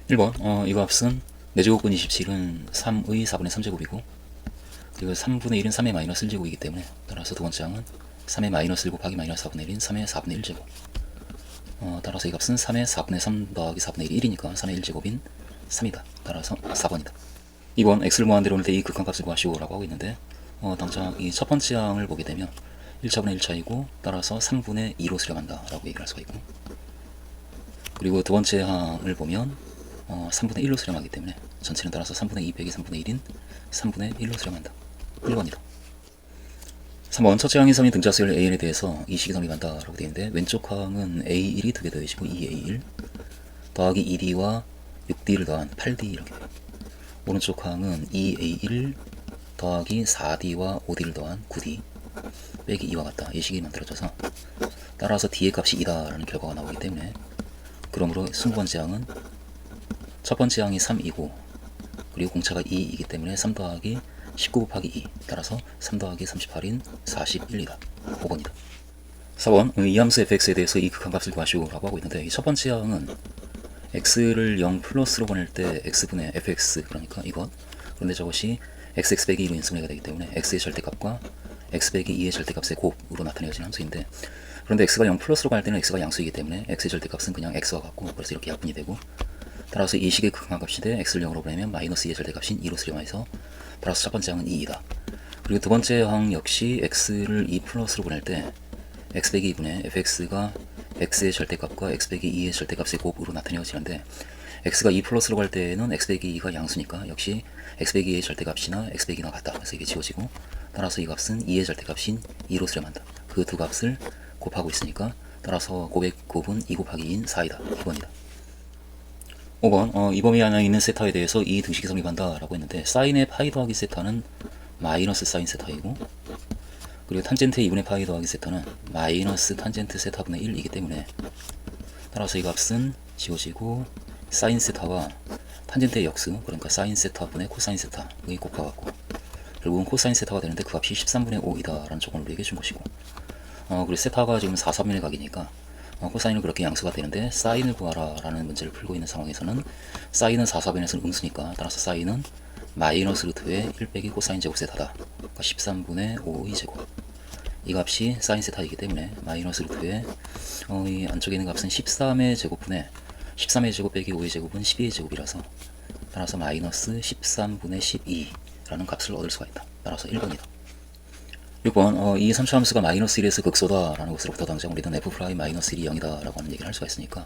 1번 이 값은 4제곱분 27은 3의 4분의 3제곱이고 그리고 3분의 1은 3의 마이너스 1제곱이기 때문에 따라서 두 번째 항은 3의 마이너스 1 곱하기 마이너스 4분의 1인 3의 4분의 1제곱. 따라서 이 값은 3의 4분의 3 더하기 4분의 1이 1이니까 3의 1제곱인 3이다. 따라서 4번이다. 2번 x를 무한대로 할 때 이 극한값을 구하시오 라고 하고 있는데 당장 이 첫 번째 항을 보게 되면 1차분의 1차이고 따라서 3분의 2로 수렴한다 라고 얘기할 수가 있고, 그리고 두 번째 항을 보면 3분의 1로 수렴하기 때문에 전체는 따라서 3분의 2 빼기 3분의 1인 3분의 1로 수렴한다. 1번이다. 3번 첫째 항의 선인 등자수열 AN에 대해서 이 식이 성립한다 라고 되어 있는데 왼쪽 항은 A1이 두 개 더해지고 2A1 더하기 2D와 6D를 더한 8D 이렇게 돼요. 오른쪽 항은 2A1 더하기 4D와 5D를 더한 9D 빼기 2와 같다. 이 식이 만들어져서 따라서 D의 값이 2다 라는 결과가 나오기 때문에 그러므로 20번째 항은 첫 번째 항이 3이고 그리고 공차가 2이기 때문에 3 더하기 19 곱하기 2 따라서 3 더하기 38인 41이다. 5번이다. 4번 이 함수 fx에 대해서 이 극한값을 구하시오 라고 하고 있는데 이 첫 번째 항은 x를 0 플러스로 보낼 때 x분의 fx 그러니까 이것, 그런데 저것이 xx 빼기 2로 인수분해가 되기 때문에 x의 절대값과 x 빼기 2의 절대값의 곱으로 나타내어진 함수인데, 그런데 x가 0 플러스로 갈 때는 x가 양수이기 때문에 x의 절대값은 그냥 x와 같고 그래서 이렇게 약분이 되고, 따라서 이 식의 극한값이 돼 x를 0으로 보내면 마이너스 2의 절대값인 2로 수렴해서 따라서 첫 번째 항은 2이다. 그리고 두 번째 항 역시 x를 2 플러스로 보낼 때 x 빼기 2분의 fx가 x의 절대값과 x 빼기 2의 절대값의 곱으로 나타내어지는데 x가 2 플러스로 갈 때는 x 빼기 2가 양수니까 역시 x 빼기 2의 절대값이나 x 빼기나 같다. 그래서 이게 지워지고 따라서 이 값은 2의 절대값인 2로 수렴한다. 그 두 값을 곱하고 있으니까 따라서 곱의 곱은 2 곱하기 2인 4이다. 2번이다. 5번 이 범위 안에 있는 세타에 대해서 이 등식이 성립한다 라고 했는데 사인의 파이 더하기 세타는 마이너스 사인 세타이고 그리고 탄젠트의 2분의 파이 더하기 세타는 마이너스 탄젠트 세타분의 1이기 때문에 따라서 이 값은 지워지고 사인 세타와 탄젠트의 역수 그러니까 사인 세타분의 코사인 세타의 곱해갖고 결국은 코사인 세타가 되는데 그 값이 13분의 5이다 라는 조건을 우리에게 준 것이고, 그리고 세타가 지금 4, 3분의 각이니까 코사인은 그렇게 양수가 되는데 사인을 구하라 라는 문제를 풀고 있는 상황에서는 사인은 4, 4분에서는 음수니까 따라서 사인은 마이너스 루트의 1 빼기 코사인 제곱 세타다. 그러니까 13분의 5의 제곱. 이 값이 사인 세타이기 때문에 마이너스 루트의 이 안쪽에 있는 값은 13의 제곱분의 13의 제곱 빼기 5의 제곱은 12의 제곱이라서 따라서 마이너스 13분의 12라는 값을 얻을 수가 있다. 따라서 1번이다. 6번 이 3차 함수가 마이너스 1에서 극소다 라는 것으로부터 당장 우리는 f' 마이너스 1이 0이다 라고 하는 얘기를 할 수가 있으니까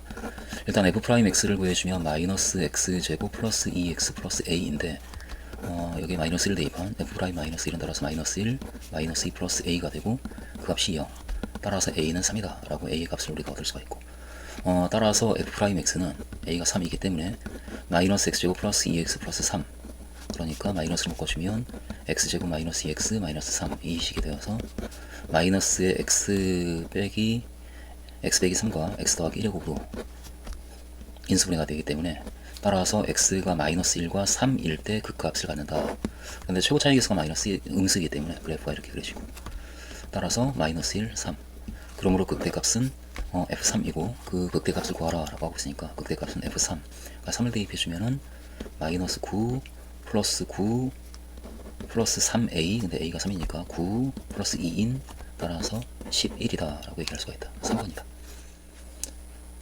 일단 f'x를 구해주면 마이너스 x제곱 플러스 2x 플러스 a인데 여기 마이너스 1을 대입한 f' 마이너스 1은 따라서 마이너스 1 마이너스 2 플러스 a가 되고 그 값이 0 따라서 a는 3이다 라고 a의 값을 우리가 얻을 수가 있고, 따라서 f'x는 a가 3이기 때문에 마이너스 x제곱 플러스 2x 플러스 3 그러니까 마이너스를 묶어주면 x제곱 마이너스 2x 마이너스 3 이 식이 되어서 마이너스의 x 빼기 3과 x 더하기 1의 곱으로 인수분해가 되기 때문에 따라서 x가 마이너스 1과 3일 때 그 값을 갖는다. 그런데 최고 차이 계수가 마이너스 음수이기 때문에 그래프가 이렇게 그려지고 따라서 마이너스 1, 3 그러므로 극대값은 f3이고 그 극대값을 구하라 라고 하고 있으니까 극대값은 f3 그러니까 3을 대입해주면은 마이너스 9 플러스 9 플러스 3a 근데 a가 3이니까 9 플러스 2인 따라서 11이다 라고 얘기할 수가 있다. 3번이다.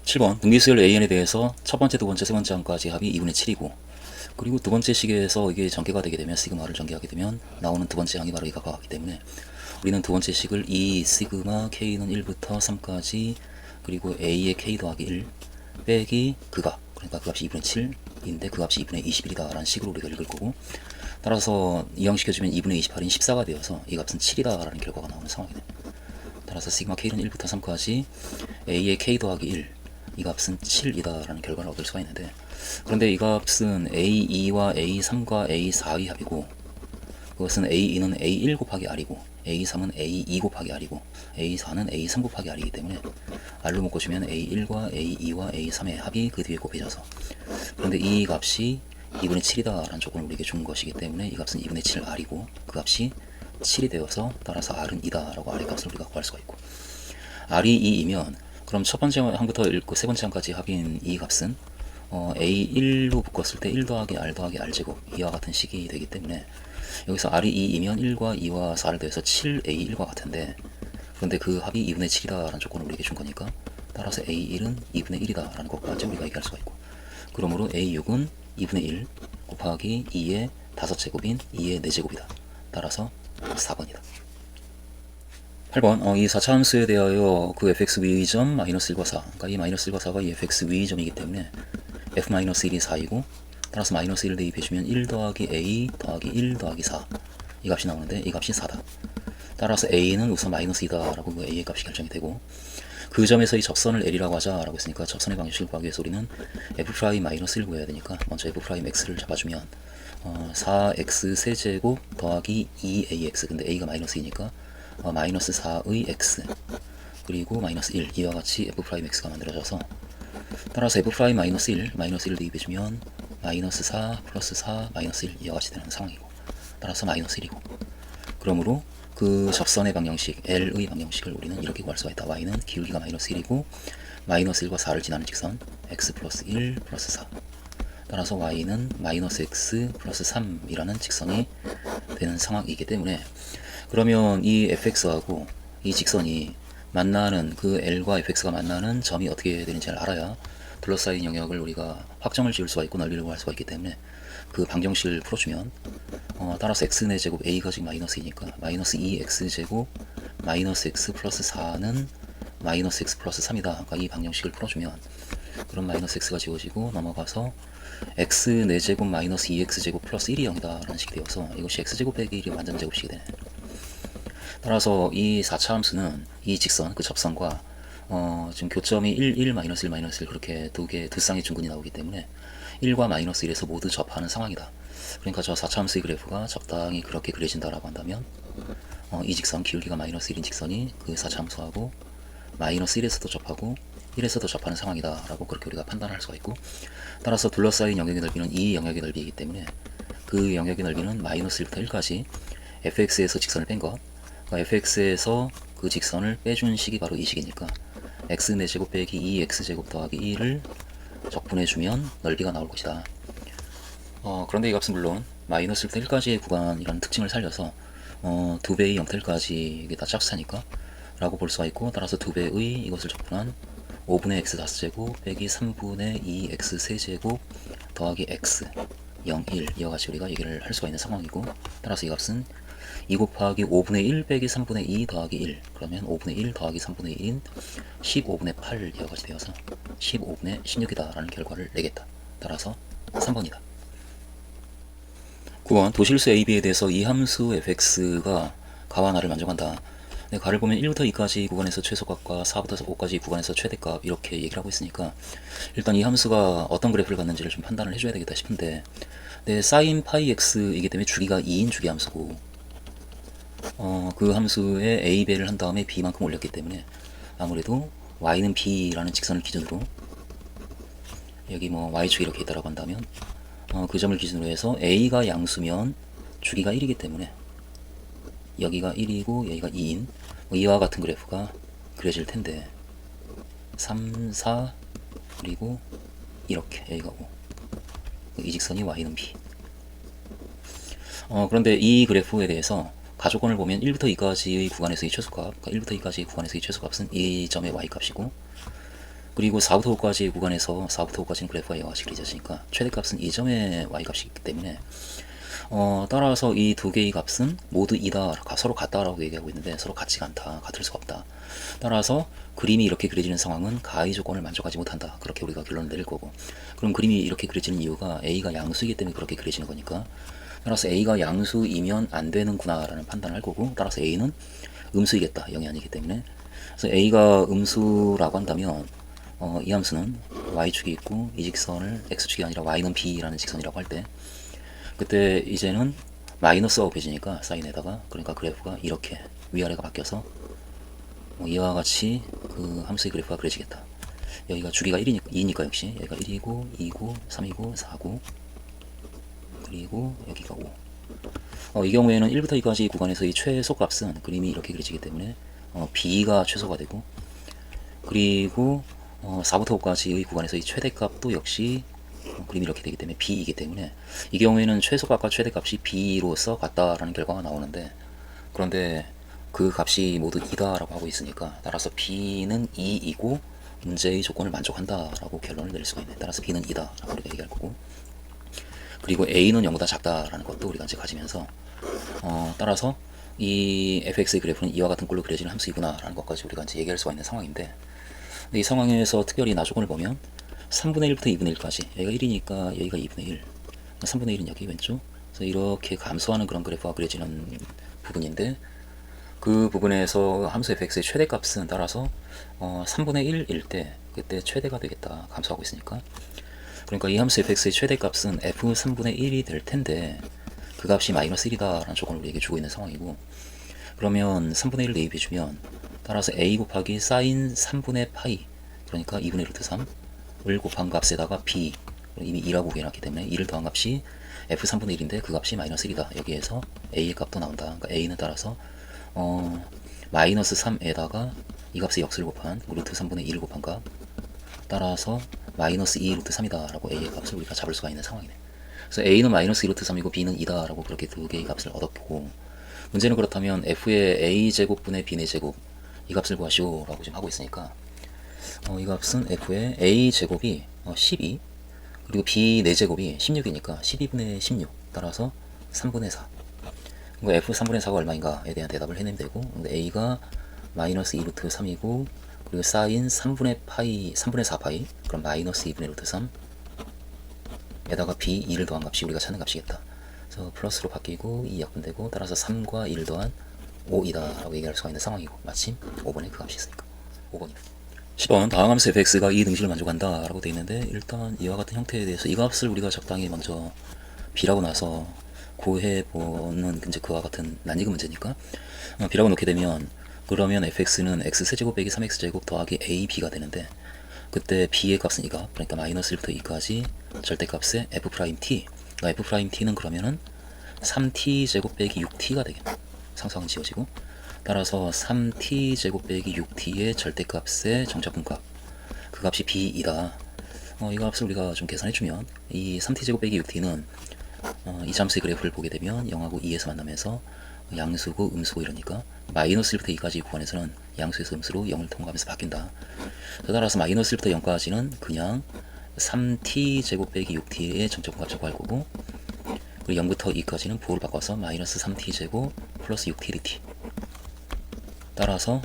7번 등비수열 AN에 대해서 첫 번째, 두 번째, 세 번째 항까지 합이 2분의 7이고 그리고 두 번째 식에서 이게 전개가 되게 되면 시그마를 전개하게 되면 나오는 두 번째 항이 바로 이가 같기 때문에 우리는 두 번째 식을 이 시그마 k는 1부터 3까지 그리고 a의 k 더하기 1 빼기 그 값 그러니까 그 값이 2분의 7인데 그 값이 2분의 21이다 라는 식으로 우리가 읽을 거고, 따라서 이항시켜주면 2분의 28인 14가 되어서 이 값은 7이다 라는 결과가 나오는 상황이네. 따라서 시그마 k는 1부터 3까지 a의 k 더하기 1 이 값은 7이다 라는 결과를 얻을 수가 있는데, 그런데 이 값은 A2와 A3과 A4의 합이고 그것은 A2는 A1 곱하기 R이고 A3은 A2 곱하기 R이고 A4는 A3 곱하기 R이기 때문에 R로 묶어주면 A1과 A2와 A3의 합이 그 뒤에 곱해져서, 그런데 이 값이 2분의 7이다 라는 조건을 우리에게 준 것이기 때문에 이 값은 2분의 7 R이고 그 값이 7이 되어서 따라서 R은 2다 라고 R의 값을 우리가 구할 수가 있고, R이 2이면 그럼 첫 번째 항부터 읽고 세 번째 항까지 합인 이 값은 A1로 묶었을 때 1 더하기 R 더하기 R제곱 이와 같은 식이 되기 때문에 여기서 R이 2이면 1과 2와 4를 더해서 7A1과 같은데, 그런데 그 합이 2분의 7이다 라는 조건을 우리에게 준 거니까 따라서 A1은 2분의 1이다 라는 것까지 우리가 얘기할 수가 있고, 그러므로 A6은 2분의 1 곱하기 2의 5제곱인 2의 4제곱이다. 따라서 4번이다. 8번 이 4차 함수에 대하여 그 fx 위의 점 마이너스 1과 4, 그러니까 이 마이너스 1과 4가 이 fx 위의 점이기 때문에 f-1이 4이고, 따라서 마이너스 1을 대입해주면 1 더하기 a 더하기 1 더하기 4 이 값이 나오는데 이 값이 4다. 따라서 a는 우선 마이너스 2다 라고 그 a의 값이 결정이 되고, 그 점에서 이 접선을 L이라고 하자 라고 했으니까 접선의 방정식을 구하기 위해서 우리는 f'-1을 구해야 되니까 먼저 f'-x를 잡아주면 4x 세제곱 더하기 2ax, 근데 a가 마이너스 2니까 마이너스 4의 x 그리고 마이너스 1 이와 같이 f'x가 만들어져서, 따라서 f' 마이너스 1 마이너스 1을 대입해주면 마이너스 4 플러스 4 마이너스 1 이와 같이 되는 상황이고, 따라서 마이너스 1이고, 그러므로 그 접선의 방정식 L의 방정식을 우리는 이렇게 구할 수가 있다. y는 기울기가 마이너스 1이고 마이너스 1과 4를 지나는 직선 x 플러스 1 플러스 4, 따라서 y는 마이너스 x 플러스 3이라는 직선이 되는 상황이기 때문에, 그러면 이 fx하고 이 직선이 만나는 그 L과 fx가 만나는 점이 어떻게 되는지를 알아야 둘러싸인 영역을 우리가 확정을 지을 수가 있고 넓이를 구할 수가 있기 때문에, 그 방정식을 풀어주면 따라서 x의 제곱 a가 지금 마이너스 2니까 마이너스 2x제곱 마이너스 x 플러스 4는 마이너스 x 플러스 3이다. 그러니까 이 방정식을 풀어주면 그럼 마이너스 x가 지워지고 넘어가서 x 4제곱 마이너스 2x제곱 플러스 1이 0이다 라는 식이 되어서 이것이 x제곱 빼기 1이 완전 제곱식이 되네. 따라서 이 4차 함수는 이 직선, 그 접선과 지금 교점이 1, 1, 마이너스 1, 마이너스 1 그렇게 두 쌍의 중근이 나오기 때문에 1과 마이너스 1에서 모두 접하는 상황이다. 그러니까 저 4차 함수의 그래프가 적당히 그렇게 그려진다라고 한다면 이 직선, 기울기가 마이너스 1인 직선이 그 4차 함수하고 마이너스 1에서도 접하고 1에서도 접하는 상황이다 라고 그렇게 우리가 판단할 수가 있고, 따라서 둘러싸인 영역의 넓이는 이 영역의 넓이이기 때문에 그 영역의 넓이는 마이너스 1부터 1까지 fx에서 직선을 뺀 것, 그러니까 fx에서 그 직선을 빼준 식이 바로 이 식이니까 x 4제곱 빼기 2x제곱 더하기 1을 적분해주면 넓이가 나올 것이다. 그런데 이 값은 물론 마이너스 1부터 1까지의 구간이라는 특징을 살려서 2배의 0부터 1까지 이게 다 짝수차니까 라고 볼 수가 있고, 따라서 2배의 이것을 적분한 5분의 x 5제곱 빼기 3분의 2x 세제곱 더하기 x 0, 1 이와 같이 우리가 얘기를 할 수가 있는 상황이고, 따라서 이 값은 2 곱하기 5분의 1 빼기 3분의 2 더하기 1, 그러면 5분의 1 더하기 3분의 1인 15분의 8 이와 같이 되어서 15분의 16이다 라는 결과를 내겠다. 따라서 3번이다. 9번 도실수 AB에 대해서 이 함수 fx가 가와 나를 만족한다. 네, 가를 보면 1부터 2까지 구간에서 최소값과 4부터 5까지 구간에서 최대값 이렇게 얘기를 하고 있으니까 일단 이 함수가 어떤 그래프를 갖는지를 좀 판단을 해줘야 되겠다 싶은데, 네, sin 파이 x이기 때문에 주기가 2인 주기 함수고 그 함수에 a 배를 한 다음에 b만큼 올렸기 때문에 아무래도 y는 b라는 직선을 기준으로 여기 뭐 y축이 이렇게 있다라고 한다면 그 점을 기준으로 해서 a가 양수면 주기가 1이기 때문에 여기가 1이고 여기가 2인 이와 같은 그래프가 그려질 텐데 3, 4 그리고 이렇게 여기가 5, 이 직선이 y는 b. 그런데 이 그래프에 대해서 가조건을 보면 1부터 2까지의 구간에서의 최소값, 그러니까 1부터 2까지의 구간에서의 최소값은 이 점의 y값이고, 그리고 4부터 5까지의 구간에서 4부터 5까지는 그래프가 이와 같이 그려졌으니까 최대값은 이 점의 y값이기 때문에 따라서 이 두 개의 값은 모두 2다, 서로 같다라고 얘기하고 있는데 서로 같지가 않다, 같을 수가 없다. 따라서 그림이 이렇게 그려지는 상황은 가의 조건을 만족하지 못한다, 그렇게 우리가 결론을 내릴 거고, 그럼 그림이 이렇게 그려지는 이유가 a가 양수이기 때문에 그렇게 그려지는 거니까 따라서 a가 양수이면 안 되는구나 라는 판단을 할 거고, 따라서 a는 음수이겠다, 0이 아니기 때문에. 그래서 a가 음수라고 한다면 이 함수는 y축이 있고 이 직선을 x축이 아니라 y는 b라는 직선이라고 할 때 그때 이제는 마이너스가 곱해지니까 사인에다가, 그러니까 그래프가 이렇게 위아래가 바뀌어서 이와 같이 그 함수의 그래프가 그려지겠다. 여기가 주기가 2니까 역시 여기가 1이고 2고 3이고 4고 그리고 여기가 5. 이 경우에는 1부터 2까지 구간에서의 최소값은 그림이 이렇게 그려지기 때문에 b가 최소가 되고, 그리고 4부터 5까지의 구간에서의 최대값도 역시 그림이 이렇게 되기 때문에 b이기 때문에 이 경우에는 최소값과 최대값이 b로서 같다라는 결과가 나오는데, 그런데 그 값이 모두 2다라고 하고 있으니까 따라서 b는 2이고 문제의 조건을 만족한다라고 결론을 내릴 수가 있네. 따라서 b는 2다라고 우리가 얘기할 거고, 그리고 a는 0보다 작다라는 것도 우리가 이제 가지면서 따라서 이 fx의 그래프는 이와 같은 꼴로 그려지는 함수이구나 라는 것까지 우리가 이제 얘기할 수가 있는 상황인데, 근데 이 상황에서 특별히 나조건을 보면 3분의 1부터 2분의 1까지, 여기가 1이니까 여기가 2분의 1, 3분의 1은 여기 왼쪽, 그래서 이렇게 감소하는 그런 그래프가 그려지는 부분인데, 그 부분에서 함수 fx의 최대값은 따라서 3분의 1일 때 그때 최대가 되겠다, 감소하고 있으니까. 그러니까 이 함수 fx의 최대값은 f 3분의 1이 될 텐데 그 값이 마이너스 1이다 라는 조건을 우리에게 주고 있는 상황이고, 그러면 3분의 1을 대입해주면 따라서 a 곱하기 사인 3분의 파이, 그러니까 2분의 루트 3을 곱한 값에다가 b, 이미 2라고 구해놨기 때문에 2를 더한 값이 f 3분의 1인데 그 값이 마이너스 1이다. 여기에서 a의 값도 나온다. 그러니까 a는 따라서 마이너스 3에다가 이 값의 역수를 곱한 루트 3분의 2를 곱한 값, 따라서 마이너스 2 루트 3이다 라고 a의 값을 우리가 잡을 수가 있는 상황이네. 그래서 a는 마이너스 2 루트 3이고 b는 2다 라고 그렇게 두 개의 값을 얻었고, 문제는 그렇다면 f의 a제곱분의 b제곱 이 값을 구하시오 라고 지금 하고 있으니까 이 값은 f의 a제곱이 12, 그리고 b제곱이 16이니까 12분의 16, 따라서 3분의 4. f 3분의 4가 얼마인가에 대한 대답을 해내면 되고, 근데 a가 마이너스 2 루트 3이고, 그리고 사인 3분의 4파이, 그럼 마이너스 2분의 루트 3 에다가 b 2를 더한 값이 우리가 찾는 값이겠다. 그래서 플러스로 바뀌고 2 약분되고, 따라서 3과 1을 더한 5이다 라고 얘기할 수가 있는 상황이고, 마침 5번에 그 값이 있으니까 5번이다. 10번 다음 함수 fx가 이 등식을 만족한다 라고 되어 있는데, 일단 이와 같은 형태에 대해서 이 값을 우리가 적당히 먼저 b라고 나서 구해보는 이제 그와 같은 낯익은 문제니까 b라고 놓게 되면, 그러면 fx는 x세제곱 빼기 3x제곱 더하기 ab가 되는데, 그때 b의 값은 이 값, 그러니까 마이너스 1부터 2까지 절대값의 f't, 그러니까 f't는 그러면은 3t제곱 빼기 6t가 되겠네. 상수항은 지워지고, 따라서 3t제곱 빼기 6t의 절대값의 정적분값, 그 값이 b이다. 이 값을 우리가 좀 계산해주면 이 3t제곱 빼기 6t는 이 함수의 그래프를 보게 되면 0하고 2에서 만나면서 양수고 음수고 이러니까 마이너스 1부터 2까지 구간에서는 양수에서 음수로 0을 통과하면서 바뀐다. 따라서 마이너스 1부터 0까지는 그냥 3t 제곱 빼기 6t의 정적분값 적어할 거고, 그리고 0부터 2까지는 부호를 바꿔서 마이너스 3t 제곱 플러스 6tdt, 따라서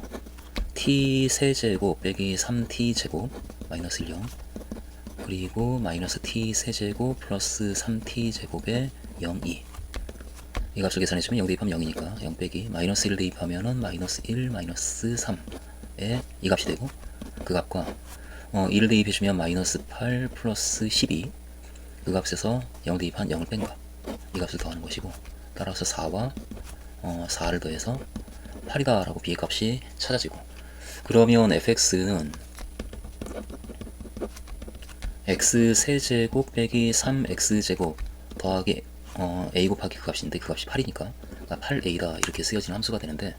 t 세제곱 빼기 3t 제곱 마이너스 1, 0, 그리고 마이너스 t 세제곱 플러스 3t 제곱에 0, 2. 이 값을 계산해주면 0 대입하면 0이니까 0 빼기 마이너스 1 대입하면은 마이너스 1 마이너스 3에 이 값이 되고, 그 값과 1을 대입해주면 마이너스 8 플러스 12, 그 값에서 0 대입한 0을 뺀 값, 이 값을 더하는 것이고, 따라서 4와 4를 더해서 8이다 라고 b의 값이 찾아지고, 그러면 fx는 x세제곱 빼기 3x제곱 더하기 a 곱하기 그 값인데 그 값이 8이니까 8a다 이렇게 쓰여지는 함수가 되는데,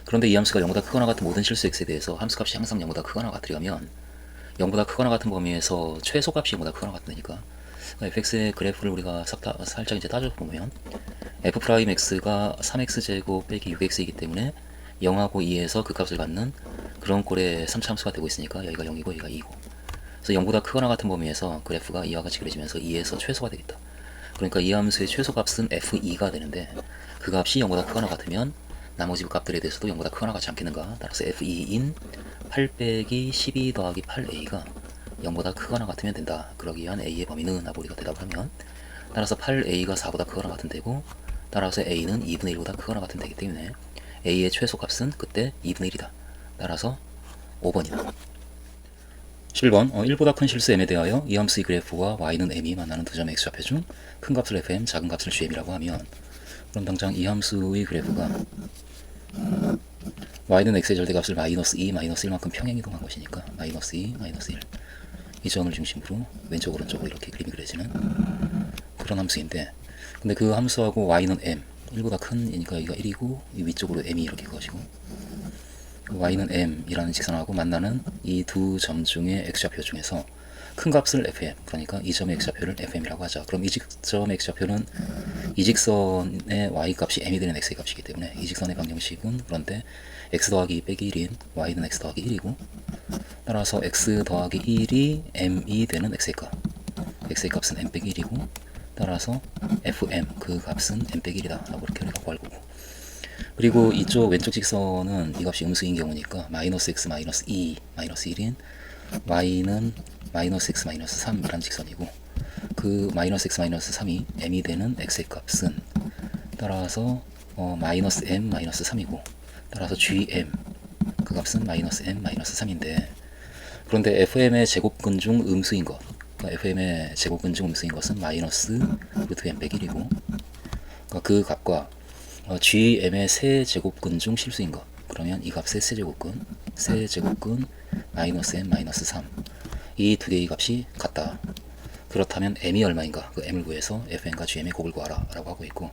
그런데 이 함수가 0보다 크거나 같은 모든 실수 x에 대해서 함수값이 항상 0보다 크거나 같으려면 0보다 크거나 같은 범위에서 최소값이 0보다 크거나 같으니까, fx의 그래프를 우리가 살짝 이제 따져보면 f'x가 3x제곱 빼기 6x이기 때문에 0하고 2에서 그 값을 갖는 그런 꼴의 3차 함수가 되고 있으니까 여기가 0이고 여기가 2고, 그래서 0보다 크거나 같은 범위에서 그래프가 이와 같이 그려지면서 2에서 최소가 되겠다. 그러니까 이 함수의 최소값은 f2가 되는데, 그 값이 0보다 크거나 같으면 나머지 값들에 대해서도 0보다 크거나 같지 않겠는가. 따라서 f2인 8 빼기 12 더하기 8a가 0보다 크거나 같으면 된다. 그러기 위한 a의 범위는 하고 우리가 대답을 하면, 따라서 8a가 4보다 크거나 같은 되고, 따라서 a는 2분의 1보다 크거나 같은 되기 때문에 a의 최소값은 그때 2분의 1이다. 따라서 5번이다. 11번 1보다 큰 실수 m에 대하여 이 함수의 그래프와 y는 m이 만나는 두 점의 x좌표 중 큰 값을 fm, 작은 값을 gm이라고 하면, 그럼 당장 이 함수의 그래프가 y는 x의 절대값을 마이너스 2, 마이너스 1만큼 평행이동한 것이니까 마이너스 2, 마이너스 1, 이 점을 중심으로 왼쪽 오른쪽으로 이렇게 그림이 그려지는 그런 함수인데, 근데 그 함수하고 y는 m, 1보다 큰이니까 여기가 1이고 이 위쪽으로 m이 이렇게 것이고, y는 m이라는 직선하고 만나는 이 두 점 중의 x좌표 중에서 큰 값을 fm, 그러니까 이 점의 x좌표를 fm이라고 하자. 그럼 이 점의 x좌표는 이 직선의 y값이 m이 되는 x의 값이기 때문에 이 직선의 방정식은 그런데 x 더하기 2 빼기 1인 y는 x 더하기 1이고, 따라서 x 더하기 1이 m이 되는 x의 값, x의 값은 m 빼기 1이고, 따라서 fm 그 값은 m 빼기 1이다 라고 이렇게 우리가 구할 거고, 그리고 이쪽 왼쪽 직선은 이 값이 음수인 경우니까 마이너스 x 마이너스 2 마이너스 1인 y는 마이너스 x 마이너스 3이라는 직선이고, 그 마이너스 x 마이너스 3이 m이 되는 x의 값은 따라서 마이너스 m 마이너스 3이고, 따라서 gm 그 값은 마이너스 m 마이너스 3인데, 그런데 fm의 제곱근 중 음수인 것, 그러니까 fm의 제곱근 중 음수인 것은 마이너스 루트 m 빼기 1이고, 그러니까 그 값과 gm의 세제곱근 중 실수인 것, 그러면 이 값의 세제곱근 마이너스 m 마이너스 3, 이 두 개의 값이 같다. 그렇다면 m이 얼마인가, 그 m을 구해서 fn과 gm의 곱을 구하라 라고 하고 있고,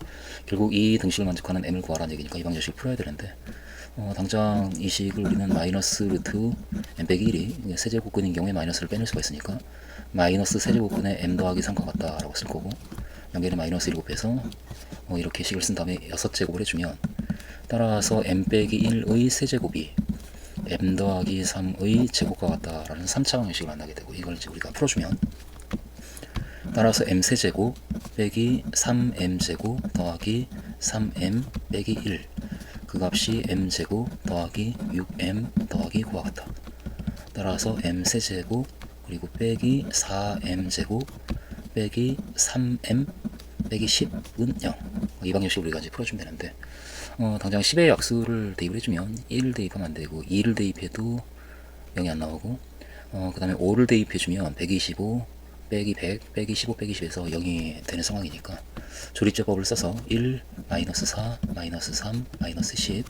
결국 이 등식을 만족하는 m을 구하라는 얘기니까 이 방정식을 풀어야 되는데, 당장 이 식을 우리는 마이너스 루트 m 빼기 1이 세제곱근인 경우에 마이너스를 빼낼 수가 있으니까 마이너스 세제곱근의 m 더하기 3과 같다 라고 쓸 거고, 여기에는 마이너스 1 곱해서 이렇게 식을 쓴 다음에 6제곱을 해주면, 따라서 m 빼기 1의 세제곱이 m 더하기 3의 제곱과 같다라는 3차 방정식을 만나게 되고, 이걸 이제 우리가 풀어주면 따라서 m 세제곱 빼기 3m 제곱 더하기 3m 빼기 1, 그 값이 m 제곱 더하기 6m 더하기 9와 같다. 따라서 m 세제곱 그리고 빼기 4m 제곱 빼기 3m 빼기 10은 0. 이 방정식을 우리가 이제 풀어주면 되는데, 당장 10의 약수를 대입을 해주면 1을 대입하면 안 되고, 2를 대입해도 0이 안 나오고, 그 다음에 5를 대입해주면 125 빼기 100 빼기 15 빼기 10에서 0이 되는 상황이니까 조립제법을 써서 1 마이너스 4 마이너스 3 마이너스 10,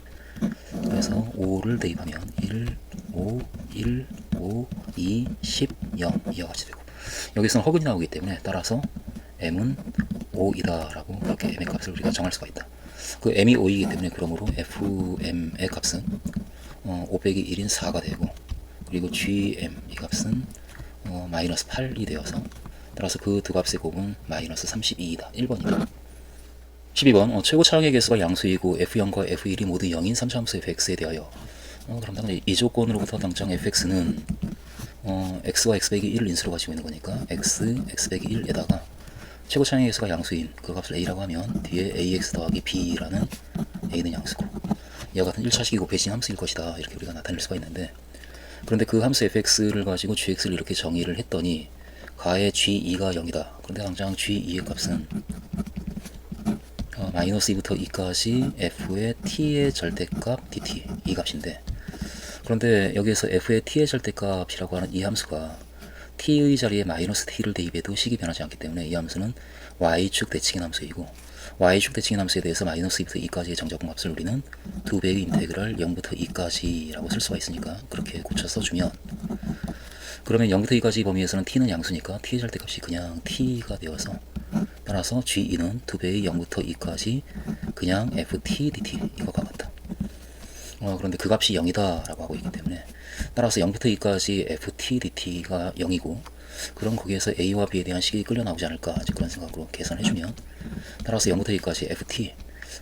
그래서 5를 대입하면 1 5 1 5 2 10 0 이와 같이 되고, 여기서는 허근이 나오기 때문에 따라서 m은 5이다 라고 그렇게 m의 값을 우리가 정할 수가 있다. 그 m이 5이기 때문에 그러므로 fm의 값은 5 빼기 1인 4가 되고, 그리고 gm 이 값은 마이너스 8이 되어서, 따라서 그 두 값의 곱은 마이너스 32이다. 1번이다. 12번 최고 차량의 개수가 양수이고 f0과 f1이 모두 0인 3차함수 fx에 대하여, 그럼 당장 이 조건으로부터 당장 fx는 x와 x 빼기 1을 인수로 가지고 있는 거니까 x 빼기 1에다가 최고 차량의 개수가 양수인 그 값을 a라고 하면 뒤에 ax 더하기 b라는 a는 양수고, 이와 같은 1차식이고 배신 함수일 것이다 이렇게 우리가 나타낼 수가 있는데, 그런데 그 함수 fx를 가지고 gx를 이렇게 정의를 했더니 가의 g2가 0이다. 그런데 당장 g2의 값은 마이너스 2부터 2까지 f의 t의 절대값 dt 이 값인데, 그런데 여기에서 f의 t의 절대값이라고 하는 이 함수가 t의 자리에 마이너스 t를 대입해도 식이 변하지 않기 때문에 이 함수는 y축 대칭인 함수이고, y축 대칭인 함수에 대해서 마이너스 2부터 2까지의 정적분 값을 우리는 2배의 인테그랄 0부터 2까지라고 쓸 수가 있으니까 그렇게 고쳐 써주면, 그러면 0부터 2까지 범위에서는 t는 양수니까 t의 절대값이 그냥 t가 되어서, 따라서 g2는 2배의 0부터 2까지 그냥 ft dt 이거가 같다. 그런데 그 값이 0이다 라고 하고 있기 때문에 따라서 0부터 2까지 ft dt가 0이고, 그럼 거기에서 a와 b에 대한 식이 끌려 나오지 않을까, 그런 생각으로 계산해주면, 따라서 0부터 2까지 ft,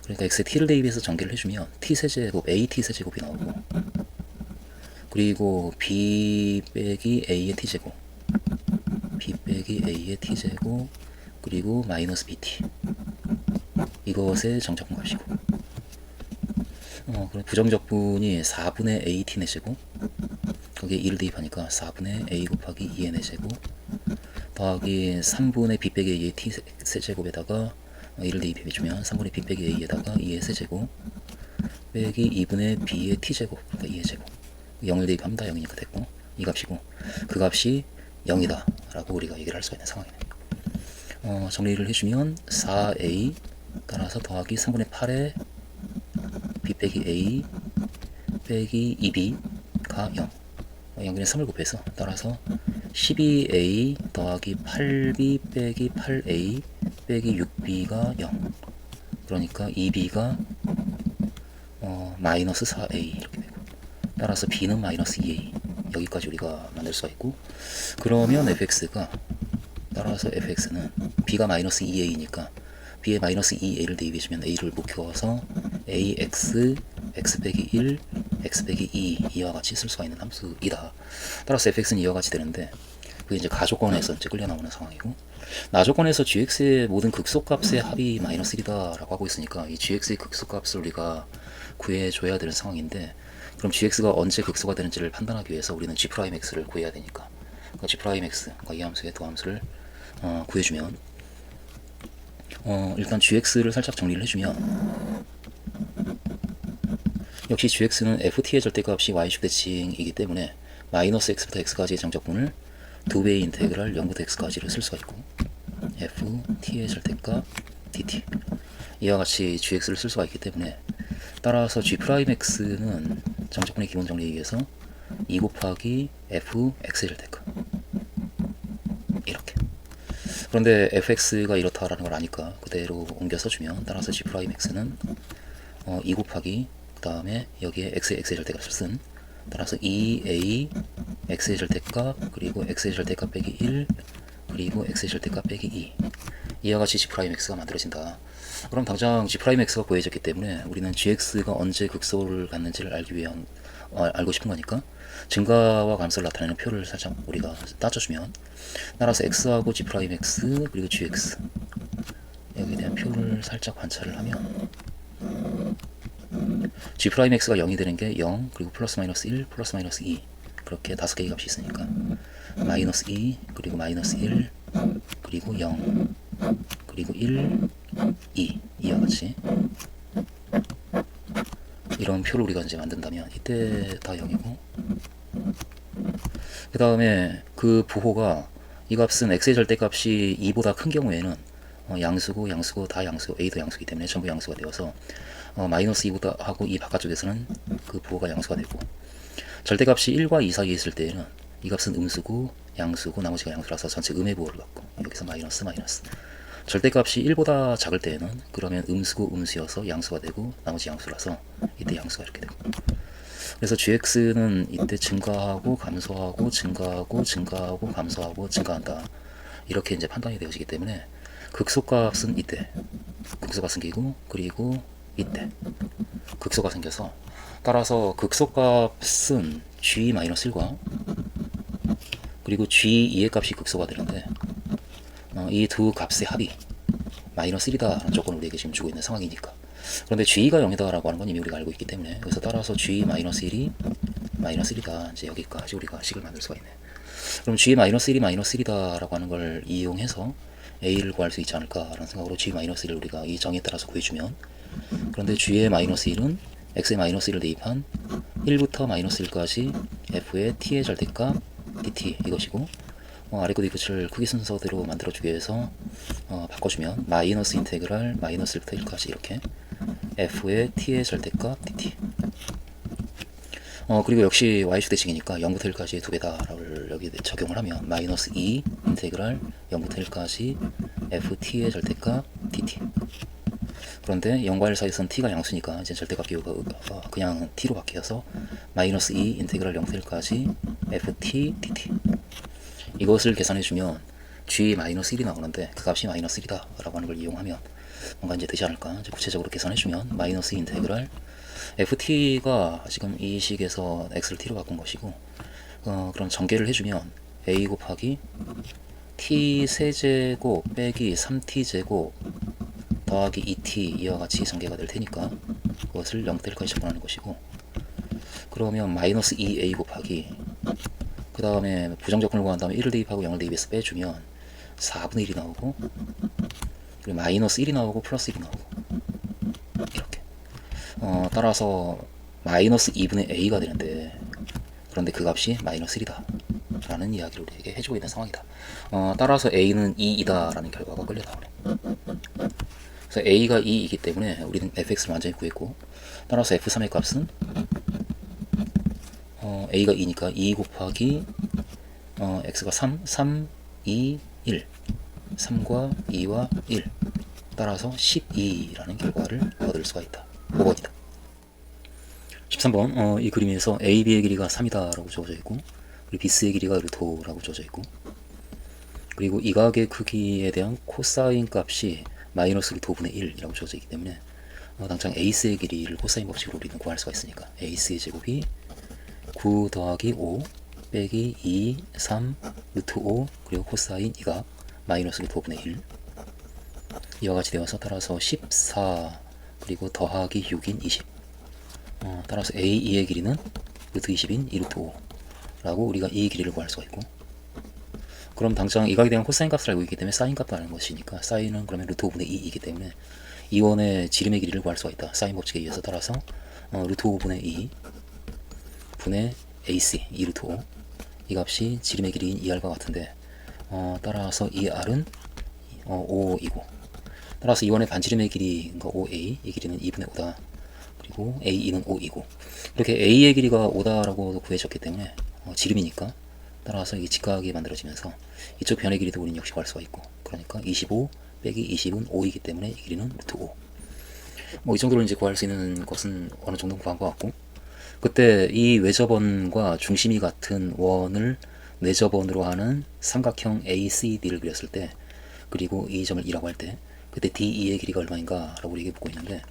그러니까 x에 t를 대입해서 전개를 해주면 t 세제곱 at 세제곱이 나오고, 그리고 b 빼기 a의 t제곱, b 빼기 a의 t제곱, 그리고 마이너스 bt 이것의 정적분 값이고, 부정적분이 4분의 a t의 제곱, 거기에 2를 대입하니까 4분의 a 곱하기 2n의 제곱 더하기 3분의 b 빼기 a의 t 세제곱에다가 2를 대입해주면 3분의 b 빼기 a에다가 2의 세제곱 빼기 2분의 b의 t제곱, 그러니까 2의 제곱, 0을 대입합니다. 0이니까 됐고, 이 값이고 그 값이 0이다 라고 우리가 얘기를 할 수가 있는 상황이네요. 정리를 해주면 4a 따라서 더하기 3분의 8의 b 빼기 a 빼기 2b가 0, 0분의 3을 곱해서 따라서 12a 더하기 8b 빼기 8a 빼기 6b가 0, 그러니까 2b가 마이너스 4a 이렇게 되고, 따라서 b는 마이너스 2a, 여기까지 우리가 만들 수가 있고, 그러면 fx가 따라서 fx는 b가 마이너스 2a니까 b에 마이너스 2a를 대입해주면 a를 묶여서 ax x 빼기 1 x 빼기 2 이와 같이 쓸 수가 있는 함수이다. 따라서 fx는 이와 같이 되는데, 그게 이제 가조건에서 이제 끌려 나오는 상황이고, 나조건에서 gx의 모든 극소값의 합이 마이너스 1이다 라고 하고 있으니까 이 gx의 극소값을 우리가 구해줘야 되는 상황인데, 그럼 gx가 언제 극소가 되는지를 판단하기 위해서 우리는 g'x를 구해야 되니까, 그 g'x, 이 함수의 도함수를 구해주면, 일단 gx를 살짝 정리를 해주면, 역시 gx는 ft의 절대값이 y축 대칭이기 때문에 마이너스 x부터 x까지의 정적분을 2배의 인테그랄 0부터 x까지를 쓸 수가 있고, ft의 절대값 dt 이와 같이 gx를 쓸 수가 있기 때문에, 따라서 g'x는 정적분의 기본 정리에 의해서 2 곱하기 fx의 절대값 이렇게. 그런데 fx가 이렇다라는 걸 아니까 그대로 옮겨 써주면, 따라서 g'x는 2 곱하기 그 다음에 여기에 x의 절대값을 쓴, 따라서 2a x의 절대값 그리고 x의 절대값 빼기 1 그리고 x의 절대값 빼기 2 이와 같이 g'x가 만들어진다. 그럼 당장 g'x가 구해졌기 때문에 우리는 gx가 언제 극소를 갖는지를 알고 싶은 거니까 증가와 감소를 나타내는 표를 살짝 우리가 따져주면, 따라서 x하고 g'x 그리고 gx 여기에 대한 표를 살짝 관찰을 하면 g'x가 0이 되는 게 0 그리고 플러스 마이너스 1 플러스 마이너스 2 그렇게 5개의 값이 있으니까 마이너스 2 그리고 마이너스 1 그리고 0 그리고 1 2 이와 같이 이런 표를 우리가 이제 만든다면 이때 다 0이고, 그 다음에 그 부호가 이 값은 x의 절대값이 2보다 큰 경우에는 양수고 다 양수, a도 양수이기 때문에 전부 양수가 되어서 마이너스 2보다 하고 이 바깥쪽에서는 그 부호가 양수가 되고, 절대값이 1과 2 사이에 있을 때에는 이 값은 음수고 양수고 나머지가 양수라서 전체 음의 부호를 갖고 여기서 마이너스 절대값이 1보다 작을 때에는 그러면 음수고 음수여서 양수가 되고 나머지 양수라서 이때 양수가 이렇게 되고, 그래서 gx는 이때 증가하고 감소하고 증가하고 감소하고 증가한다 이렇게 이제 판단이 되어지기 때문에 극소값은 이때 극소가 생기고, 그리고 이때 극소가 생겨서, 따라서 극소값은 g-1과 그리고 g2의 값이 극소가 되는데, 이 두 값의 합이 마이너스 1이다라는 조건을 우리에게 지금 주고 있는 상황이니까. 그런데 g가 0이다라고 하는 건 이미 우리가 알고 있기 때문에, 그래서 따라서 g-1이 마이너스 1이다, 이제 여기까지 우리가 식을 만들 수가 있네. 그럼 g-1이 마이너스 1이다라고 하는 걸 이용해서 a를 구할 수 있지 않을까라는 생각으로 g-1을 우리가 이 정의에 따라서 구해주면, 그런데 g의 마이너스 1은 x의 마이너스 1을 대입한 1부터 마이너스 1까지 f의 t의 절대값 dt 이것이고, 아래 거 뒤끝을 크기 순서대로 만들어주기 위해서 바꿔주면 마이너스 인테그랄 마이너스 1부터 1까지 이렇게 f의 t의 절대값 dt. 그리고 역시 y축 대칭이니까 0부터 1까지의 2배다를 여기 적용을 하면 마이너스 2 인테그랄 0부터 1까지 ft의 절대값 dt. 그런데 0과 1 사이에서는 t가 양수니까 이제 절대값 기호가 그냥 t로 바뀌어서 마이너스 2 인테그랄 0부터 1까지 ft dt. 이것을 계산해주면 g-1이 나오는데 그 값이 마이너스 1이다 라고 하는 걸 이용하면 뭔가 이제 되지 않을까. 이제 구체적으로 계산해주면 마이너스 인테그랄 ft가 지금 이 식에서 x를 t로 바꾼 것이고, 그럼 전개를 해주면 a 곱하기 t 세제곱 빼기 3t제곱 더하기 2t 이와 같이 전개가 될 테니까 그것을 0부터 1까지 적분하는 것이고, 그러면 마이너스 2a 곱하기 그 다음에 부정적분을 구한 다음에 1을 대입하고 0을 대입해서 빼주면 4분의 1이 나오고, 그리고 마이너스 1이 나오고 플러스 1이 나오고 이렇게. 따라서 마이너스 2분의 a가 되는데, 그런데 그 값이 마이너스 1이다 라는 이야기를 우리에게 해주고 있는 상황이다. 따라서 a는 2이다 라는 결과가 끌려 나오네. 그래서 a가 2이기 때문에 우리는 fx를 완전히 구했고, 따라서 f3의 값은 a가 2니까 2 곱하기 x가 3, 2, 1 3과 2와 1 따라서 12라는 결과를 얻을 수가 있다. 5번이다. 13번 이 그림에서 AB의 길이가 3이다 라고 주어져 있고, 그리고 비스의 길이가 루트 5라고 주어져 있고, 그리고 이 각의 크기에 대한 코사인 값이 마이너스 루트 5분의 1이라고 주어져 있기 때문에 당장 에이스의 길이를 코사인 법칙으로 우리는 구할 수가 있으니까 에이스의 제곱이 9 더하기 5 빼기 2, 3, 루트 5 그리고 코사인 이각 마이너스 루트 5분의 1 이와 같이 되어서 따라서 14 그리고 더하기 6인 20 따라서 A2의 길이는 루트 20인 2 루트 5라고 우리가 이 길이를 구할 수가 있고, 그럼 당장 이 각에 대한 코사인 값을 알고 있기 때문에 사인 값도 아는 것이니까 사인은 그러면 루트 5분의 2이기 때문에 이 원의 지름의 길이를 구할 수가 있다. 사인 법칙에 의해서 따라서 루트 5분의 2 분의 AC 2 루트 5 이 값이 지름의 길이인 2R과 같은데 따라서 2R은 5이고, 따라서 이 원의 반지름의 길이 그러니까 5A 이 길이는 2분의 5다. 그리고 A2는 5이고, 이렇게 A의 길이가 5다라고 구해졌기 때문에 지름이니까 따라서 이 직각이 만들어지면서 이쪽 변의 길이도 우리는 역시 구할 수가 있고, 그러니까 25 빼기 20은 5이기 때문에 이 길이는 루트 5. 이 정도로 이제 구할 수 있는 것은 어느 정도 구한 것 같고, 그때 이 외접원과 중심이 같은 원을 내접원으로 하는 삼각형 ACD를 그렸을 때, 그리고 이 점을 2라고 할 때 그때 D2의 길이가 얼마인가 라고 얘기해 보고 있는데,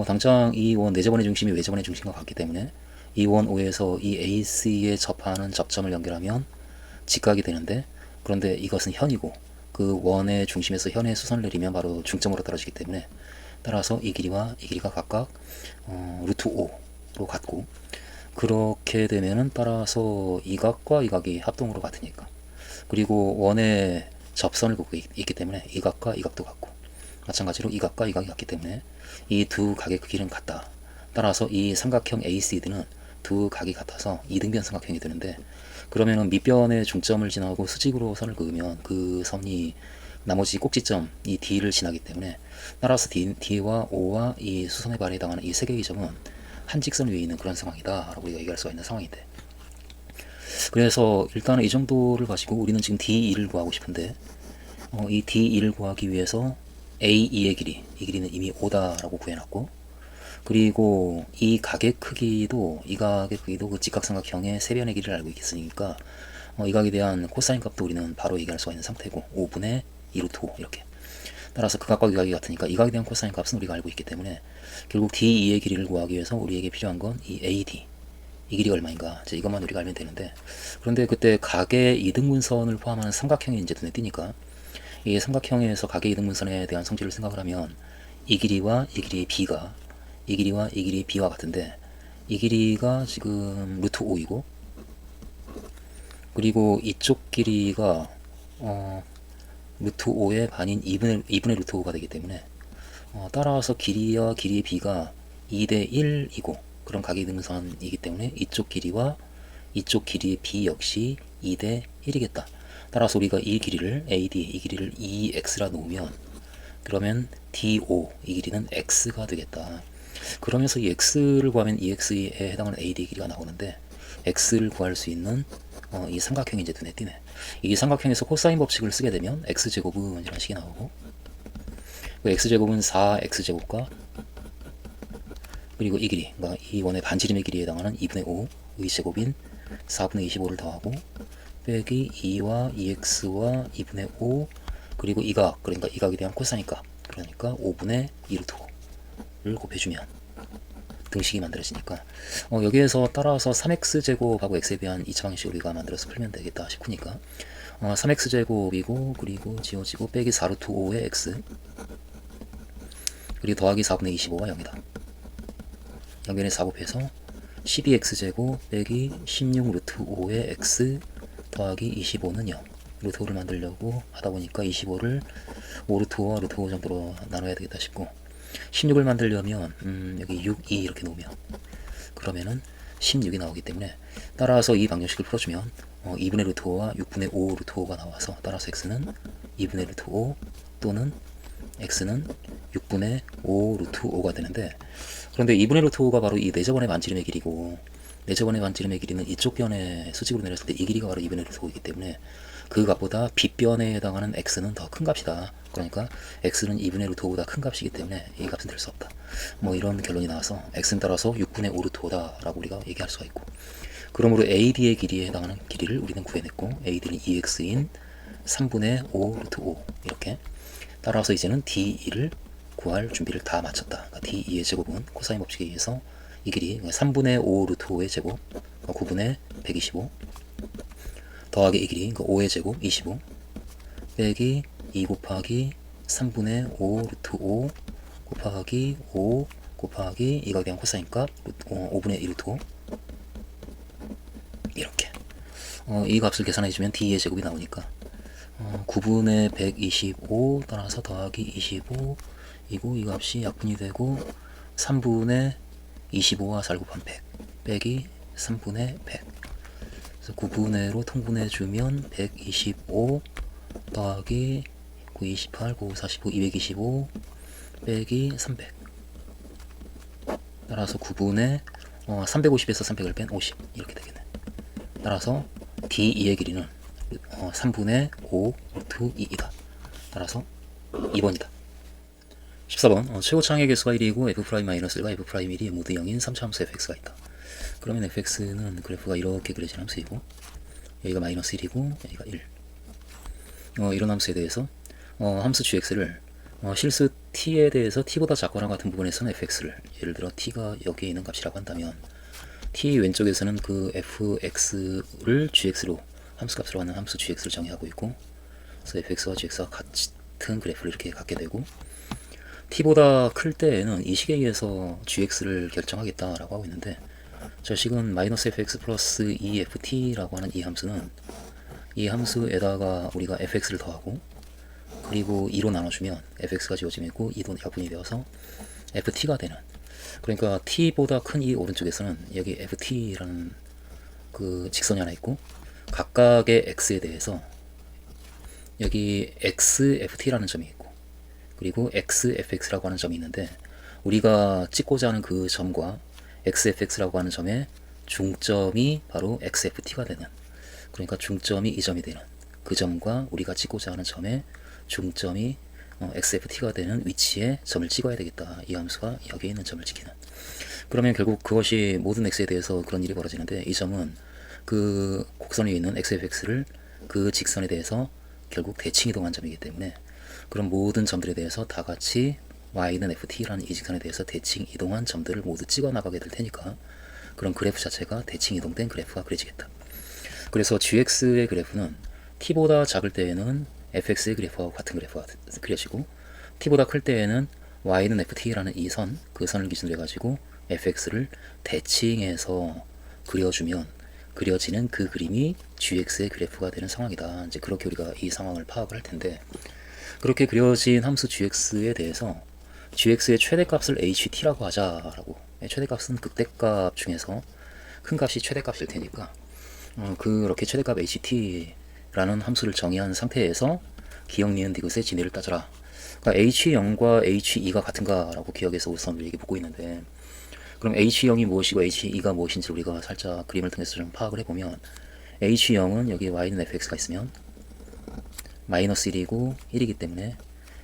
당장 이 원 내접원의 중심이 외접원의 중심과 같기 때문에 이 원 O에서 이 AC에 접하는 접점을 연결하면 직각이 되는데, 그런데 이것은 현이고 그 원의 중심에서 현의 수선을 내리면 바로 중점으로 떨어지기 때문에 따라서 이 길이와 이 길이가 각각 루트 5로 같고, 그렇게 되면은 따라서 이 각과 이 각이 합동으로 같으니까, 그리고 원의 접선을 긋고 있기 때문에 이 각과 이 각도 같고, 마찬가지로 이 각과 이 각이 같기 때문에 이 두 각의 크기는 같다. 따라서 이 삼각형 ACD는 두 각이 같아서 이등변 삼각형이 되는데, 그러면은 밑변의 중점을 지나고 수직으로 선을 그으면 그 선이 나머지 꼭지점 이 D를 지나기 때문에 따라서 D와 O와 이 수선의 발에 해당하는 이 세 개의 점은 한 직선 위에 있는 그런 상황이다 라고 우리가 얘기할 수가 있는 상황인데, 그래서 일단은 이 정도를 가지고 우리는 지금 D2를 구하고 싶은데, 이 D2를 구하기 위해서 A2의 길이, 이 길이는 이미 5다라고 구해놨고, 그리고 이 각의 크기도 그 직각삼각형의 세변의 길이를 알고 있으니까 이 각에 대한 코사인 값도 우리는 바로 얘기할 수가 있는 상태고, 5분의 2 루트 5 이렇게. 따라서 그 각과 이 각이 같으니까 이 각에 대한 코사인 값은 우리가 알고 있기 때문에 결국 D2의 길이를 구하기 위해서 우리에게 필요한 건 이 AD 이 길이가 얼마인가, 이제 이것만 우리가 알면 되는데, 그런데 그때 각의 이등분선을 포함하는 삼각형이 이제 눈에 띄니까 이 삼각형에서 각의 이등분선에 대한 성질을 생각을 하면 이 길이와 이 길이의 B가 이 길이와 이 길이의 B와 같은데, 이 길이가 지금 루트 5이고, 그리고 이쪽 길이가 루트 5의 반인 2분의 루트 5가 되기 때문에 따라서 길이와 길이의 B가 2대 1이고 그런 각의 이등분선이기 때문에 이쪽 길이와 이쪽 길이의 B 역시 2대 1이겠다. 따라서 우리가 이 길이를 AD 이 길이를 2x라 놓으면 그러면 DO 이 길이는 x가 되겠다. 그러면서 이 x를 구하면 이 x에 해당하는 AD 길이가 나오는데, x를 구할 수 있는 이 삼각형이 이제 눈에 띄네. 이 삼각형에서 코사인 법칙을 쓰게 되면 x제곱은 이런 식이 나오고, 그 x제곱은 4x제곱과 그리고 이 길이, 그러니까 이 원의 반지름의 길이에 해당하는 2분의 5의 제곱인 4분의 25를 더하고 빼기 2와 2x와 2분의 5 그리고 이 각, 그러니까 이 각에 대한 코사인 값, 그러니까 5분의 2 루트 5를 곱해주면 등식이 만들어지니까 여기에서 따라서 3x제곱하고 x에 대한 2차 방식을 우리가 만들어서 풀면 되겠다 싶으니까 3x제곱이고 그리고 지워지고 빼기 4 루트 5의 x 그리고 더하기 4분의 25가 0이다. 연변에 4 곱해서 12x제곱 빼기 16 루트 5의 x 더하기 25는 0. 루트 5를 만들려고 하다 보니까 25를 5 루트 5와 루트 5 정도로 나눠야 되겠다 싶고, 16을 만들려면 여기 6, 2 이렇게 놓으면 그러면은 16이 나오기 때문에 따라서 이 방정식을 풀어주면 2분의 루트 5와 6분의 5 루트 5가 나와서 따라서 x는 2분의 루트 5 또는 x는 6분의 5 루트 5가 되는데, 그런데 2분의 루트 5가 바로 이 내접원의 반지름의 길이고, 내접원의 반지름의 길이는 이쪽 변에 수직으로 내렸을 때 이 길이가 바로 2분의 루트 5이기 때문에 그 값보다 빗변에 해당하는 x는 더 큰 값이다. 그러니까 x는 2분의 루트 5보다 큰 값이기 때문에 이 값은 될 수 없다. 이런 결론이 나와서 x는 따라서 6분의 5 루트 5다 라고 우리가 얘기할 수가 있고, 그러므로 AD의 길이에 해당하는 길이를 우리는 구해냈고 AD는 2x인 3분의 5 루트 5 이렇게. 따라서 이제는 D2를 구할 준비를 다 마쳤다. 그러니까 D2의 제곱은 코사인 법칙에 의해서 이 길이 3분의 5 루트 5의 제곱 9분의 125 더하기 이 길이 5의 제곱 25 빼기 2 곱하기 3분의 5 루트 5 곱하기 5 곱하기 이거에 대한 코사인 값 5분의 1 루트 5 이렇게. 이 값을 계산해주면 D의 제곱이 나오니까 9분의 125 따라서 더하기 25 이고 이 값이 약분이 되고 3분의 25와 4 곱한 100 빼기 3분의 100. 그래서 9분의로 통분해주면 125 더하기 928, 945, 225 빼기 300. 따라서 9분의 350에서 300을 뺀 50 이렇게 되겠네. 따라서 D2의 길이는 3분의 5 루트 2이다. 따라서 2번이다. 14번 최고차항의 개수가 1이고 f'-1과 f'1이 모두 0인 3차 함수 fx가 있다. 그러면 fx는 그래프가 이렇게 그려진 함수이고 여기가 마이너스 1이고 여기가 1. 이런 함수에 대해서 함수 gx를 실수 t에 대해서 t보다 작거나 같은 부분에서는 fx를 예를 들어 t가 여기에 있는 값이라고 한다면 t 왼쪽에서는 그 fx를 gx로 함수값으로 하는 함수 gx를 정의하고 있고 그래서 fx와 gx가 같은 그래프를 이렇게 갖게 되고 t보다 클 때에는 이 식에 의해서 gx를 결정하겠다라고 하고 있는데 저 식은 마이너스 fx 플러스 2ft라고 하는 이 함수는 이 함수에다가 우리가 fx를 더하고 그리고 2로 나눠주면 fx가 지워지고 있고 2도 약분이 되어서 ft가 되는, 그러니까 t보다 큰 이 오른쪽에서는 여기 ft라는 그 직선이 하나 있고 각각의 x에 대해서 여기 xft라는 점이 있고 그리고 xfx라고 하는 점이 있는데 우리가 찍고자 하는 그 점과 xfx라고 하는 점의 중점이 바로 xft가 되는, 그러니까 중점이 이 점이 되는 그 점과 우리가 찍고자 하는 점의 중점이 xft가 되는 위치에 점을 찍어야 되겠다. 이 함수가 여기에 있는 점을 찍히는. 그러면 결국 그것이 모든 x에 대해서 그런 일이 벌어지는데 이 점은 그 곡선 위에 있는 xfx를 그 직선에 대해서 결국 대칭 이동한 점이기 때문에 그런 모든 점들에 대해서 다 같이 y는 ft라는 이 직선에 대해서 대칭 이동한 점들을 모두 찍어 나가게 될 테니까 그런 그래프 자체가 대칭 이동된 그래프가 그려지겠다. 그래서 gx의 그래프는 t보다 작을 때에는 fx의 그래프와 같은 그래프가 그려지고 t보다 클 때에는 y는 ft라는 이 선, 그 선을 기준으로 해가지고 fx를 대칭해서 그려주면 그려지는 그 그림이 gx의 그래프가 되는 상황이다. 이제 그렇게 우리가 이 상황을 파악을 할 텐데, 그렇게 그려진 함수 gx에 대해서 gx의 최대값을 ht라고 하자라고. 최대값은 극대값 중에서 큰 값이 최대값일 테니까 그렇게 최대값 ht라는 함수를 정의한 상태에서 기억, 니은, 디귿의 진위를 따져라. 그러니까 h0과 h2가 같은가라고 기억해서 우선 우리에게 묻고 있는데, 그럼 h0이 무엇이고 h2가 무엇인지 우리가 살짝 그림을 통해서 좀 파악을 해보면 h0은 여기 y는 fx가 있으면 마이너스 1이고 1이기 때문에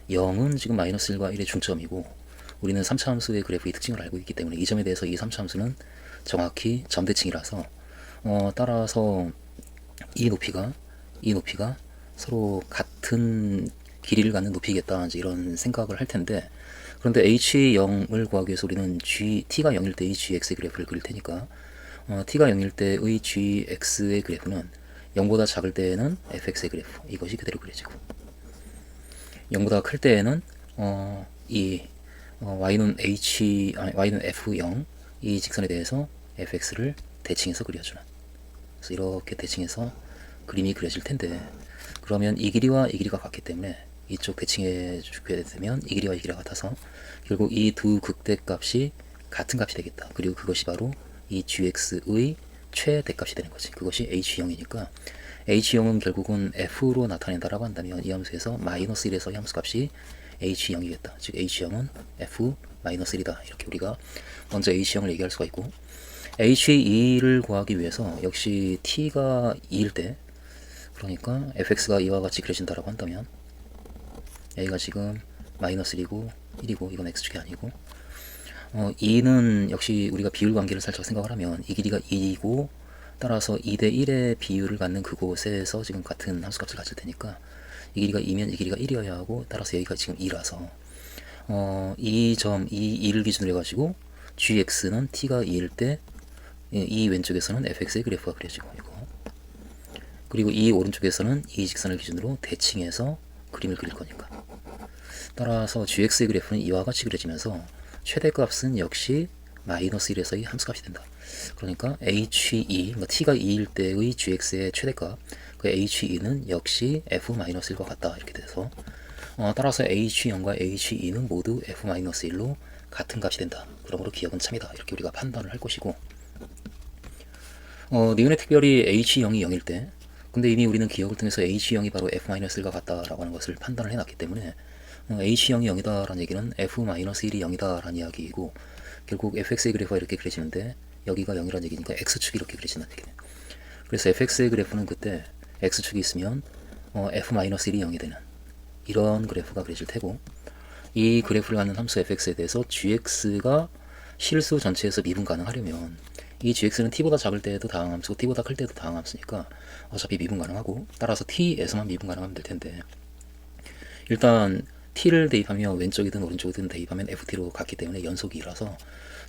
0은 지금 마이너스 1과 1의 중점이고 우리는 3차 함수의 그래프의 특징을 알고 있기 때문에 이 점에 대해서 이 3차 함수는 정확히 점대칭이라서 따라서 이 높이가 서로 같은 길이를 갖는 높이겠다, 이제 이런 생각을 할 텐데, 그런데 h0을 구하기 위해서 우리는 t가 0일 때의 gx의 그래프를 그릴 테니까 t가 0일 때의 gx의 그래프는 0보다 작을 때에는 fx의 그래프, 이것이 그대로 그려지고 0보다 클 때에는 y는 f0 이 직선에 대해서 fx를 대칭해서 그려주는, 그래서 이렇게 대칭해서 그림이 그려질 텐데, 그러면 이 길이와 이 길이가 같기 때문에 이쪽 대칭해 주게 되면 이 길이와 이 길이가 같아서 결국 이 두 극대값이 같은 값이 되겠다. 그리고 그것이 바로 이 gx의 최대값이 되는 거지. 그것이 h0이니까 h0은 결국은 f로 나타낸다라고 한다면 이 함수에서 마이너스 1에서 이 함수값이 h0이겠다. 즉 h0은 f-1이다. 이렇게 우리가 먼저 h0을 얘기할 수가 있고, h2를 구하기 위해서 역시 t가 2일 때, 그러니까 fx가 이와 같이 그려진다라고 한다면 여기가 지금 마이너스 1이고 1이고 이건 x축이 아니고 2는 역시 우리가 비율 관계를 살짝 생각을 하면 이 길이가 2이고 따라서 2대1의 비율을 갖는 그곳에서 지금 같은 함수값을 가질 테니까 이 길이가 2면 이 길이가 1이어야 하고, 따라서 여기가 지금 2라서 이 점, 이 2를 기준으로 해가지고 gx는 t가 2일 때 이 왼쪽에서는 fx의 그래프가 그려지고, 이거 그리고 이 오른쪽에서는 이 직선을 기준으로 대칭해서 그림을 그릴 거니까, 따라서 gx의 그래프는 이와 같이 그려지면서 최대값은 역시 마이너스 1에서 이 함수값이 된다. 그러니까 he, 그러니까 t가 2일 때의 gx의 최대값, 그 he2는 역시 f-1과 같다, 이렇게 돼서 따라서 h0과 he2는 모두 f-1로 같은 값이 된다. 그러므로 기억은 참이다, 이렇게 우리가 판단을 할 것이고, 니은의 특별히 h0이 0일 때, 근데 이미 우리는 기억을 통해서 h0이 바로 f-1과 같다라고 하는 것을 판단을 해놨기 때문에 h0이 0이다라는 얘기는 f-1이 0이다라는 이야기이고, 결국 fx의 그래프가 이렇게 그려지는데 여기가 0이라는 얘기니까 x축이 이렇게 그려진다는 얘기네. 그래서 fx의 그래프는 그때 x축이 있으면 f-1이 0이 되는 이런 그래프가 그려질 테고, 이 그래프를 갖는 함수 fx에 대해서 gx가 실수 전체에서 미분 가능하려면 이 gx는 t보다 작을 때에도 다항함수고 t보다 클 때도 다항함수니까 어차피 미분 가능하고, 따라서 t에서만 미분 가능하면 될 텐데, 일단 t를 대입하면 왼쪽이든 오른쪽이든 대입하면 ft로 같기 때문에 연속이 2라서,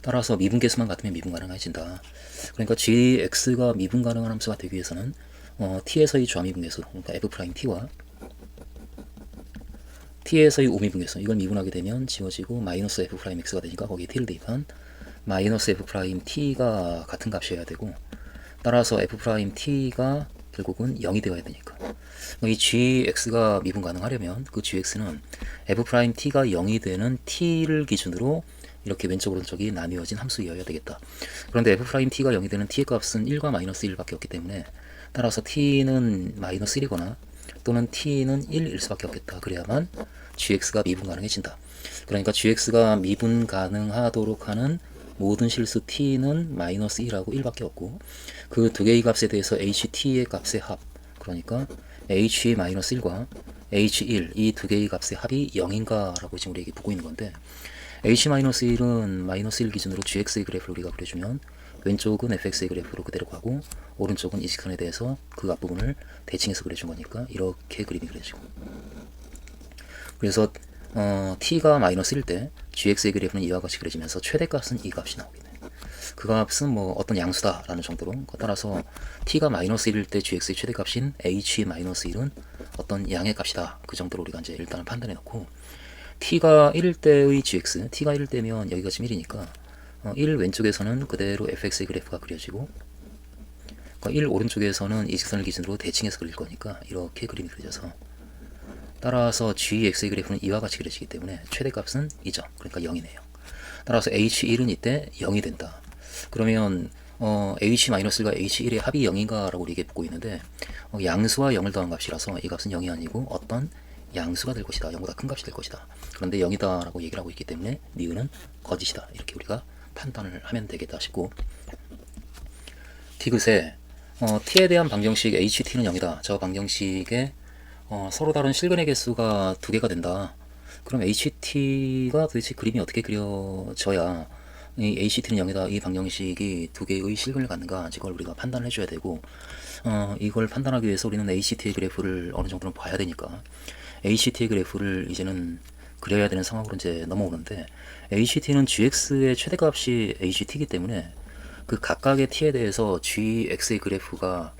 따라서 미분 계수만 같으면 미분 가능해진다. 그러니까 gx가 미분 가능한 함수가 되기 위해서는 t에서의 좌미분 계수, 그러니까 f't와 t에서의 우미분 계수, 이걸 미분하게 되면 지워지고 마이너스 f'x가 되니까 거기에 t를 대입한 마이너스 f't가 같은 값이어야 되고, 따라서 f't가 결국은 0이 되어야 되니까 이 gx가 미분 가능하려면 그 gx는 f't가 0이 되는 t를 기준으로 이렇게 왼쪽 오른쪽이 나뉘어진 함수이어야 되겠다. 그런데 f't가 0이 되는 t의 값은 1과 마이너스 1밖에 없기 때문에, 따라서 t는 마이너스 1이거나 또는 t는 1일 수밖에 없겠다. 그래야만 gx가 미분 가능해진다. 그러니까 gx가 미분 가능하도록 하는 모든 실수 t는 마이너스 1하고 1밖에 없고, 그 두 개의 값에 대해서 ht의 값의 합, 그러니까 h-1과 h1 이 두 개의 값의 합이 0인가 라고 지금 우리에게 묻고 있는 건데, h-1은 마이너스 1 기준으로 gx의 그래프를 우리가 그려주면 왼쪽은 fx의 그래프로 그대로 가고 오른쪽은 이 직선에 대해서 그 앞부분을 대칭해서 그려준 거니까 이렇게 그림이 그려지고, 그래서 t가 마이너스 1일 때 gx의 그래프는 이와 같이 그려지면서 최대값은 이 값이 나오겠네. 그 값은 뭐 어떤 양수다라는 정도로, 따라서 t가 마이너스 1일 때 gx의 최대값인 h-1은 어떤 양의 값이다, 그 정도로 우리가 이제 일단은 판단해 놓고, t가 1일 때의 gx, t가 1일 때면 여기가 지금 1이니까 1 왼쪽에서는 그대로 fx의 그래프가 그려지고, 1 오른쪽에서는 이 직선을 기준으로 대칭해서 그릴 거니까 이렇게 그림이 그려져서, 따라서 gx의 그래프는 이와 같이 그려지기 때문에 최대값은 2점, 그러니까 0이네요. 따라서 h1은 이때 0이 된다. 그러면 h-1과 h1의 합이 0인가 라고 우리에게 묻고 있는데, 양수와 0을 더한 값이라서 이 값은 0이 아니고 어떤 양수가 될 것이다, 0보다 큰 값이 될 것이다. 그런데 0이다 라고 얘기를 하고 있기 때문에 니은은 거짓이다, 이렇게 우리가 판단을 하면 되겠다 싶고, 디귿에 t에 대한 방정식 ht는 0이다. 저 방정식에 서로 다른 실근의 개수가 두 개가 된다. 그럼 ht가 도대체 그림이 어떻게 그려져야 이 ht는 0이다, 이 방정식이 두 개의 실근을 갖는가, 이걸 우리가 판단을 해줘야 되고, 이걸 판단하기 위해서 우리는 ht의 그래프를 어느 정도는 봐야 되니까 ht의 그래프를 이제는 그려야 되는 상황으로 이제 넘어오는데, ht는 gx의 최대값이 ht이기 때문에 그 각각의 t에 대해서 gx의 그래프가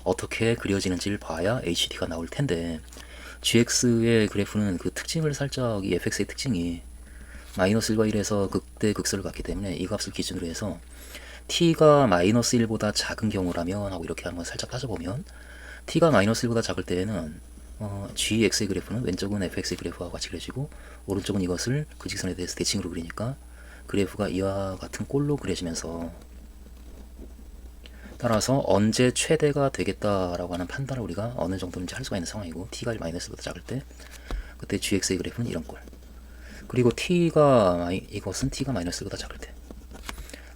어떻게 그려지는지를 봐야 ht가 나올 텐데, gx의 그래프는 그 특징을 살짝, 이 fx의 특징이 마이너스 1과 1에서 극대 극소를 갖기 때문에 이 값을 기준으로 해서 t가 마이너스 1보다 작은 경우라면 하고 이렇게 한번 살짝 따져보면, t가 마이너스 1보다 작을 때에는 gx의 그래프는 왼쪽은 fx의 그래프와 같이 그려지고 오른쪽은 이것을 그 직선에 대해서 대칭으로 그리니까 그래프가 이와 같은 꼴로 그려지면서, 따라서 언제 최대가 되겠다라고 하는 판단을 우리가 어느 정도인지 할 수가 있는 상황이고, t가 마이너스보다 작을 때 그때 gx의 그래프는 이런 꼴, 그리고 이것은 t가 마이너스 1보다 작을 때,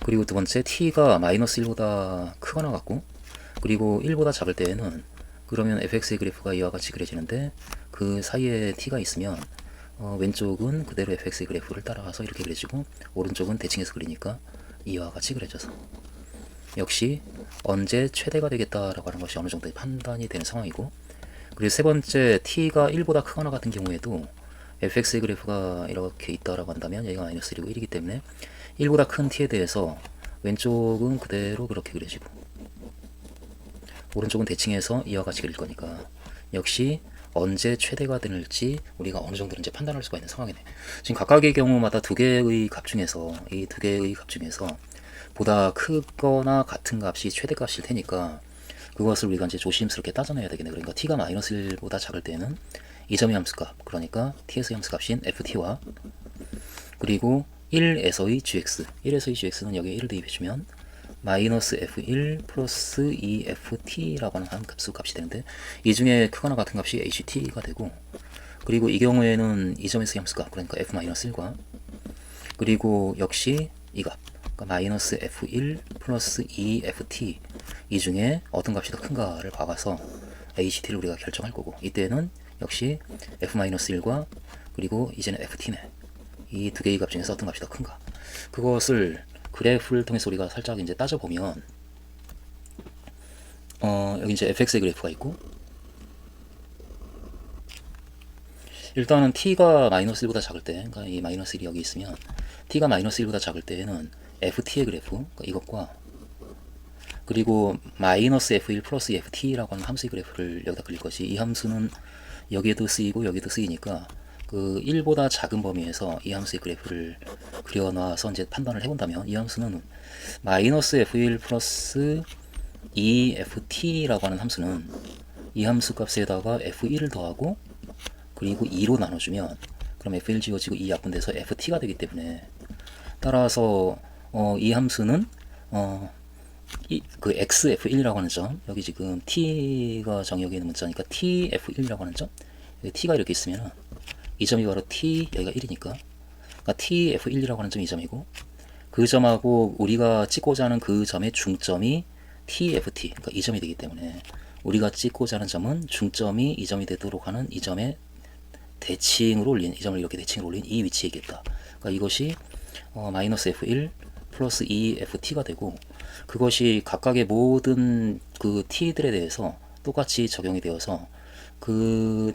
그리고 두 번째 t가 마이너스 1보다 크거나 같고 그리고 1보다 작을 때에는 그러면 fx의 그래프가 이와 같이 그려지는데, 그 사이에 t가 있으면 왼쪽은 그대로 fx의 그래프를 따라가서 이렇게 그려지고 오른쪽은 대칭해서 그리니까 이와 같이 그려져서, 역시 언제 최대가 되겠다라고 하는 것이 어느 정도 판단이 되는 상황이고, 그리고 세 번째 t가 1보다 크거나 같은 경우에도 fx의 그래프가 이렇게 있다라고 한다면 여기가 마이너스 1이고 1이기 때문에 1보다 큰 t에 대해서 왼쪽은 그대로 그렇게 그려지고 오른쪽은 대칭해서 이와 같이 그릴 거니까 역시 언제 최대가 되는지 우리가 어느 정도는 이제 판단할 수가 있는 상황이네. 지금 각각의 경우마다 두 개의 값 중에서 이 두 개의 값 중에서 보다 크거나 같은 값이 최대값일 테니까 그것을 우리가 이제 조심스럽게 따져내야 되겠네. 그러니까 t가 마이너스 1보다 작을 때는 이 점의 함수값, 그러니까 t에서의 함수값인 ft와 그리고 1에서의 gx, 1에서의 gx는 여기에 1을 대입해주면 마이너스 f1 플러스 2ft라고 하는 함수 값이 되는데 이 중에 크거나 같은 값이 ht가 되고, 그리고 이 경우에는 이 점에서의 함수값, 그러니까 f-1과 그리고 역시 이 값, 그러니까 마이너스 f1 플러스 2ft 이 중에 어떤 값이 더 큰가를 봐서 ht를 우리가 결정할 거고, 이때는 역시 f-1과 그리고 이제는 ft네. 이 두 개의 값 중에서 어떤 값이 더 큰가, 그것을 그래프를 통해서 우리가 살짝 이제 따져보면 여기 이제 fx의 그래프가 있고, 일단은 t가 마이너스 1보다 작을 때, 그러니까 이 마이너스 1이 여기 있으면 t가 마이너스 1보다 작을 때에는 ft의 그래프, 그러니까 이것과 그리고 마이너스 f1 플러스 ft라고 하는 함수의 그래프를 여기다 그릴 것이, 이 함수는 여기에도 쓰이고 여기도 쓰이니까 그 1보다 작은 범위에서 이 함수의 그래프를 그려놔서 이제 판단을 해본다면 이 함수는 마이너스 f1 플러스 2ft라고 하는 함수는 이 함수 값에다가 f1을 더하고 그리고 2로 나눠주면 그럼 f1 지워지고 2 약분돼서 ft가 되기 때문에, 따라서 이 함수는 그 xf1이라고 하는 점, 여기 지금 t가 정의역에 있는 문자니까 tf1이라고 하는 점, 여기 t가 이렇게 있으면 이 점이 바로 t, 여기가 1이니까 그러니까 tf1이라고 하는 점이 이 점이고, 그 점하고 우리가 찍고자 하는 그 점의 중점이 tft, 그러니까 이 점이 되기 때문에 우리가 찍고자 하는 점은 중점이 이 점이 되도록 하는 이 점의 대칭으로 올린, 이 점을 이렇게 대칭으로 올린 이 위치에 있겠다. 그러니까 이것이 마이너스 f1 플러스 2ft가 되고, 그것이 각각의 모든 그 t들에 대해서 똑같이 적용이 되어서 그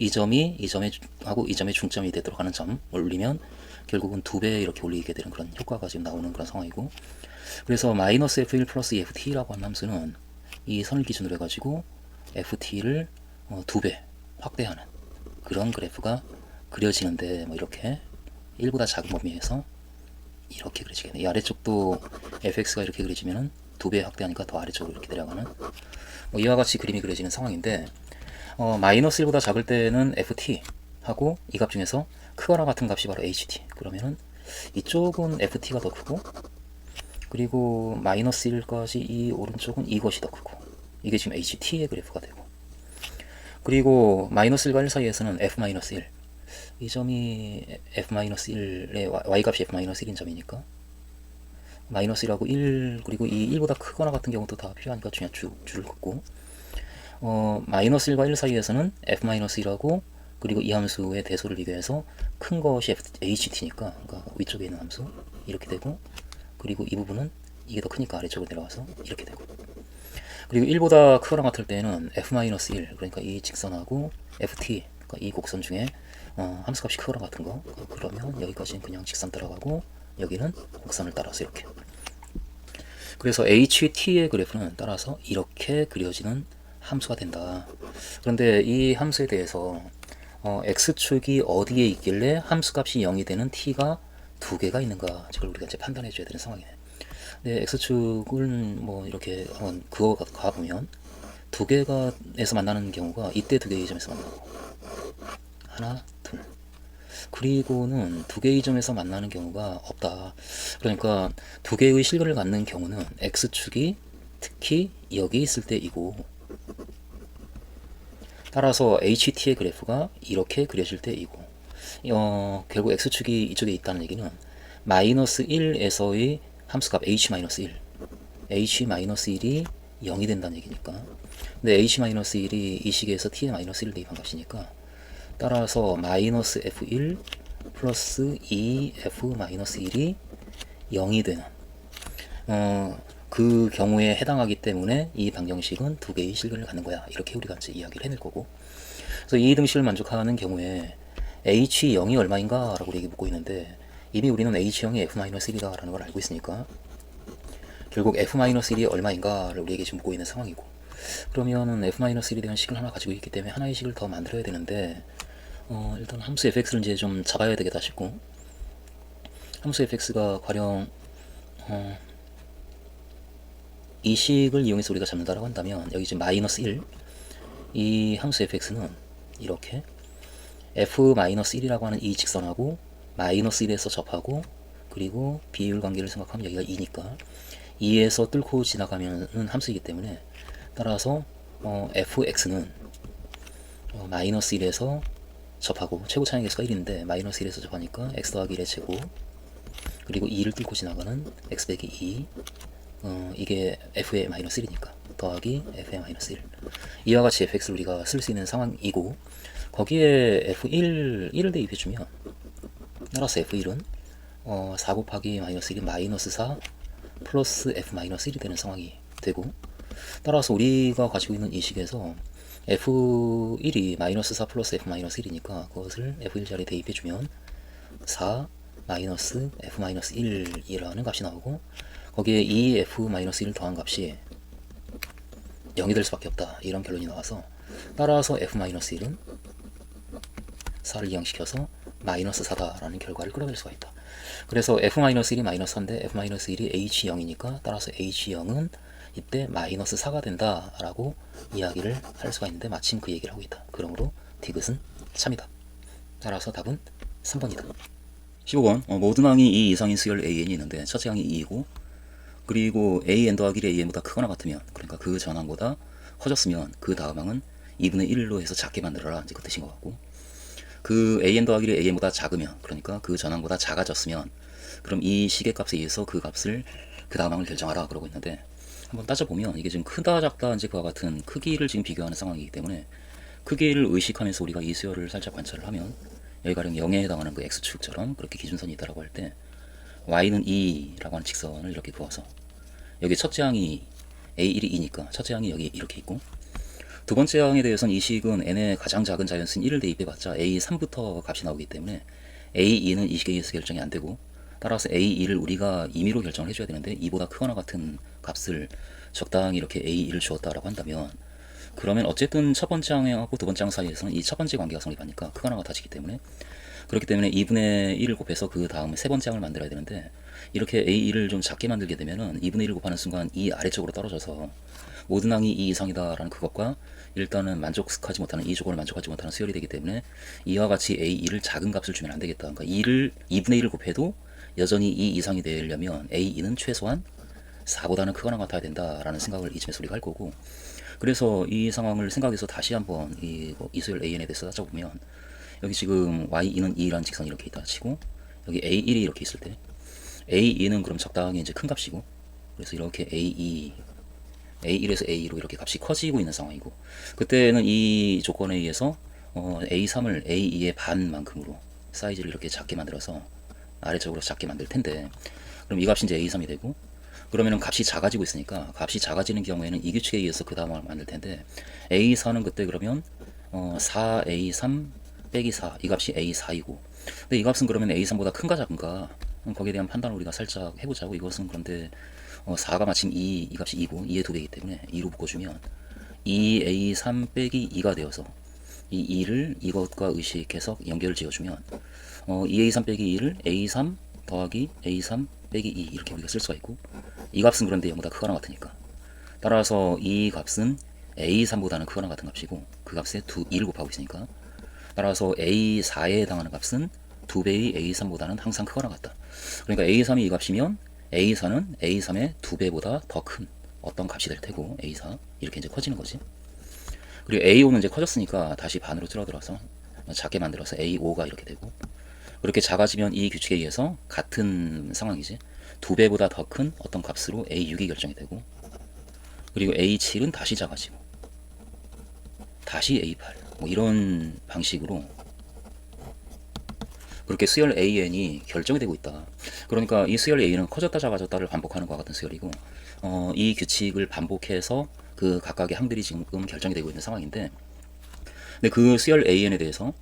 이 점이 이 점의 하고 이 점의 중점이 되도록 하는 점을 올리면 결국은 2배 이렇게 올리게 되는 그런 효과가 지금 나오는 그런 상황이고, 그래서 마이너스 f1 플러스 ft라고 하는 함수는 이 선을 기준으로 해가지고 ft를 2배 확대하는 그런 그래프가 그려지는데, 뭐 이렇게 1보다 작은 범위에서 이렇게 그려지겠네. 이 아래쪽도 fx가 이렇게 그려지면은 2배 확대하니까 더 아래쪽으로 이렇게 내려가는 이와 같이 그림이 그려지는 상황인데, 마이너스 1보다 작을 때는 ft 하고 이 값 중에서 크거나 같은 값이 바로 ht, 그러면은 이쪽은 ft가 더 크고 그리고 마이너스 1까지 이 오른쪽은 이것이 더 크고, 이게 지금 ht의 그래프가 되고, 그리고 마이너스 1과 1 사이에서는 f-1, 이 점이 f-1의 y값이 f-1인 점이니까 마이너스 1하고 1, 그리고 이 1보다 크거나 같은 경우도 다 필요하니까 그냥 줄을 긋고, 마이너스 1과 1 사이에서는 f-1하고 그리고 이 함수의 대소를 비교해서 큰 것이 ht니까, 그러니까 위쪽에 있는 함수 이렇게 되고, 그리고 이 부분은 이게 더 크니까 아래쪽으로 내려가서 이렇게 되고, 그리고 1보다 크거나 같을 때는 f-1, 그러니까 이 직선하고 ft, 그러니까 이 곡선 중에 함수값이 크거나 같은 거, 그러면 여기까지는 그냥 직선 따라가고 여기는 곡선을 따라서 이렇게. 그래서 ht의 그래프는 따라서 이렇게 그려지는 함수가 된다. 그런데 이 함수에 대해서 x축이 어디에 있길래 함수값이 0이 되는 t가 두 개가 있는가, 저걸 우리가 이제 판단해 줘야 되는 상황이네. 근데 x축은 뭐 이렇게 한번 그어 가보면 두 개가에서 만나는 경우가 이때 두 개의 점에서 만나고 하나, 둘, 그리고는 두 개의 점에서 만나는 경우가 없다. 그러니까 두 개의 실근을 갖는 경우는 x축이 특히 여기 있을 때이고, 따라서 ht의 그래프가 이렇게 그려질 때이고, 결국 x축이 이쪽에 있다는 얘기는 마이너스 1에서의 함수값 h-1, h-1이 0이 된다는 얘기니까. 근데 h-1이 이 식에서 t의 마이너스 1을 대입한 값이니까, 따라서 마이너스 f1 플러스 2f-1이 0이 되는, 그 경우에 해당하기 때문에 이 방정식은 두 개의 실근을 갖는 거야. 이렇게 우리가 이제 이야기를 해낼 거고. 그래서 이 등식을 만족하는 경우에 H0이 얼마인가 라고 우리에게 묻고 있는데, 이미 우리는 H0이 F-1이다 라는 걸 알고 있으니까 결국 F-1이 얼마인가를 우리에게 지금 묻고 있는 상황이고, 그러면은 F-1에 대한 식을 하나 가지고 있기 때문에 하나의 식을 더 만들어야 되는데, 일단 함수 fx를 이제 좀 잡아야 되겠다 싶고, 함수 fx가 가령 이 식을 이용해서 우리가 잡는다라고 한다면, 여기 지금 마이너스 1, 이 함수 fx는 이렇게 f-1이라고 하는 이 직선하고 마이너스 1에서 접하고, 그리고 비율 관계를 생각하면 여기가 2니까 2에서 뚫고 지나가면은 함수이기 때문에, 따라서 fx는 마이너스 1에서 접하고, 최고 차이 개수가 1인데 마이너스 1에서 접하니까 x 더하기 1의 제곱, 그리고 2를 뚫고 지나가는 x 빼기 2, 이게 f의 마이너스 1이니까 더하기 f의 마이너스 1, 이와 같이 fx를 우리가 쓸 수 있는 상황이고, 거기에 f1, 1을 대입해주면, 따라서 f1은 4 곱하기 마이너스 1이 마이너스 4 플러스 f 마이너스 1이 되는 상황이 되고, 따라서 우리가 가지고 있는 이 식에서 f1이 마이너스 4 플러스 f 마이너스 1이니까 그것을 f1 자리에 대입해주면 4 마이너스 f 마이너스 1이라는 값이 나오고, 거기에 2f 마이너스 1 더한 값이 0이 될 수밖에 없다, 이런 결론이 나와서, 따라서 f 마이너스 1은 4를 이항시켜서 마이너스 4다라는 결과를 끌어낼 수가 있다. 그래서 f-1이 마이너스 4인데 f-1이 h0이니까 따라서 h0은 이때 마이너스 4가 된다라고 이야기를 할 수가 있는데, 마침 그 얘기를 하고 있다. 그러므로 디귿은 참이다. 따라서 답은 3번이다. 15번 모든 항이 2 이상인 수열 AN이 있는데 첫째 항이 2이고, 그리고 AN 더하기 1이 AN보다 크거나 같으면, 그러니까 그 전항보다 커졌으면 그 다음 항은 2분의 1로 해서 작게 만들어라, 이제 그 뜻인 것 같고, 그 AN 더하기 1이 AN보다 작으면, 그러니까 그 전항보다 작아졌으면, 그럼 이 식의 값에 의해서 그 값을, 그 다음 항을 결정하라 그러고 있는데, 한번 따져보면 이게 지금 크다 작다 이제 그와 같은 크기를 지금 비교하는 상황이기 때문에, 크기를 의식하면서 우리가 이 수열을 살짝 관찰을 하면, 여기 가령 0에 해당하는 그 x축처럼 그렇게 기준선이 있다라고 할 때, y는 2라고 하는 직선을 이렇게 그어서, 여기 첫째 항이 a1이 2니까 첫째 항이 여기 이렇게 있고, 두 번째 항에 대해서는 이 식은 n의 가장 작은 자연수인 1을 대입해봤자 a3부터 값이 나오기 때문에 a2는 이 식에 의해서 결정이 안되고, 따라서 a2를 우리가 임의로 결정을 해줘야 되는데, 2보다 크거나 같은 값을 적당히 이렇게 a2를 주었다라고 한다면, 그러면 어쨌든 첫 번째 항하고 두 번째 항 사이에서는 이 첫 번째 관계가 성립하니까 크거나 같아지기 때문에, 그렇기 때문에 2분의 1을 곱해서 그 다음에 세 번째 항을 만들어야 되는데, 이렇게 a1을 좀 작게 만들게 되면은 2분의 1을 곱하는 순간 이 아래쪽으로 떨어져서 모든 항이 2 이상이다라는 그것과 일단은 만족하지 못하는, 이 조건을 만족하지 못하는 수열이 되기 때문에, 이와 같이 a2를 작은 값을 주면 안 되겠다. 그러니까 2분의 1을 곱해도 여전히 2 이상이 되려면 a2는 최소한 4보다는 크거나 같아야 된다라는 생각을 이쯤에서 우리가 할 거고, 그래서 이 상황을 생각해서 다시 한번 이 수열 AN에 대해서 따져보면, 여기 지금 y2는 2라는 직선이 이렇게 있다 치고, 여기 a1이 이렇게 있을 때 a2는 그럼 적당히 이제 큰 값이고, 그래서 이렇게 a1에서 a2로 이렇게 값이 커지고 있는 상황이고, 그때는 이 조건에 의해서 a3을 a2의 반만큼으로 사이즈를 이렇게 작게 만들어서 아래쪽으로 작게 만들 텐데, 그럼 이 값이 이제 a3이 되고, 그러면은 값이 작아지고 있으니까, 값이 작아지는 경우에는 이 규칙에 의해서 그 다음을 만들 텐데, a4는 그때 그러면 4a3 빼기 4, 이 값이 a4이고, 근데 이 값은 그러면 a3보다 큰가 작은가, 거기에 대한 판단을 우리가 살짝 해보자고. 이것은 그런데 4가 마침 이 값이 2고 2의 2배이기 때문에 2로 묶어주면 2a3 빼기 2가 되어서, 이 2를 이것과 의식해서 연결을 지어주면 2a3 빼기 2를 a3 더하기 a3 빼기 2 이렇게 우리가 쓸 수가 있고, 이 값은 그런데 0보다 크거나 같으니까, 따라서 이 값은 a3보다는 크거나 같은 값이고, 그 값에 2를 곱하고 있으니까, 따라서 a4에 해당하는 값은 2배의 a3보다는 항상 크거나 같다. 그러니까 a3이 이 값이면 a4는 a3의 2배보다 더 큰 어떤 값이 될 테고, a4 이렇게 이제 커지는 거지. 그리고 a5는 이제 커졌으니까 다시 반으로 줄어들어서 작게 만들어서 a5가 이렇게 되고, 그렇게 작아지면 이 규칙에 의해서 같은 상황이지, 2배보다 더 큰 어떤 값으로 a6이 결정이 되고, 그리고 a7은 다시 작아지고 다시 a8, 뭐 이런 방식으로 그렇게 수열 AN이 결정이 되고 있다. 그러니까 이 수열 A는 커졌다 작아졌다를 반복하는 것과 같은 수열이고, 이 규칙을 반복해서 그 각각의 항들이 지금 결정이 되고 있는 상황인데, 근데 그 수열 AN에 대해서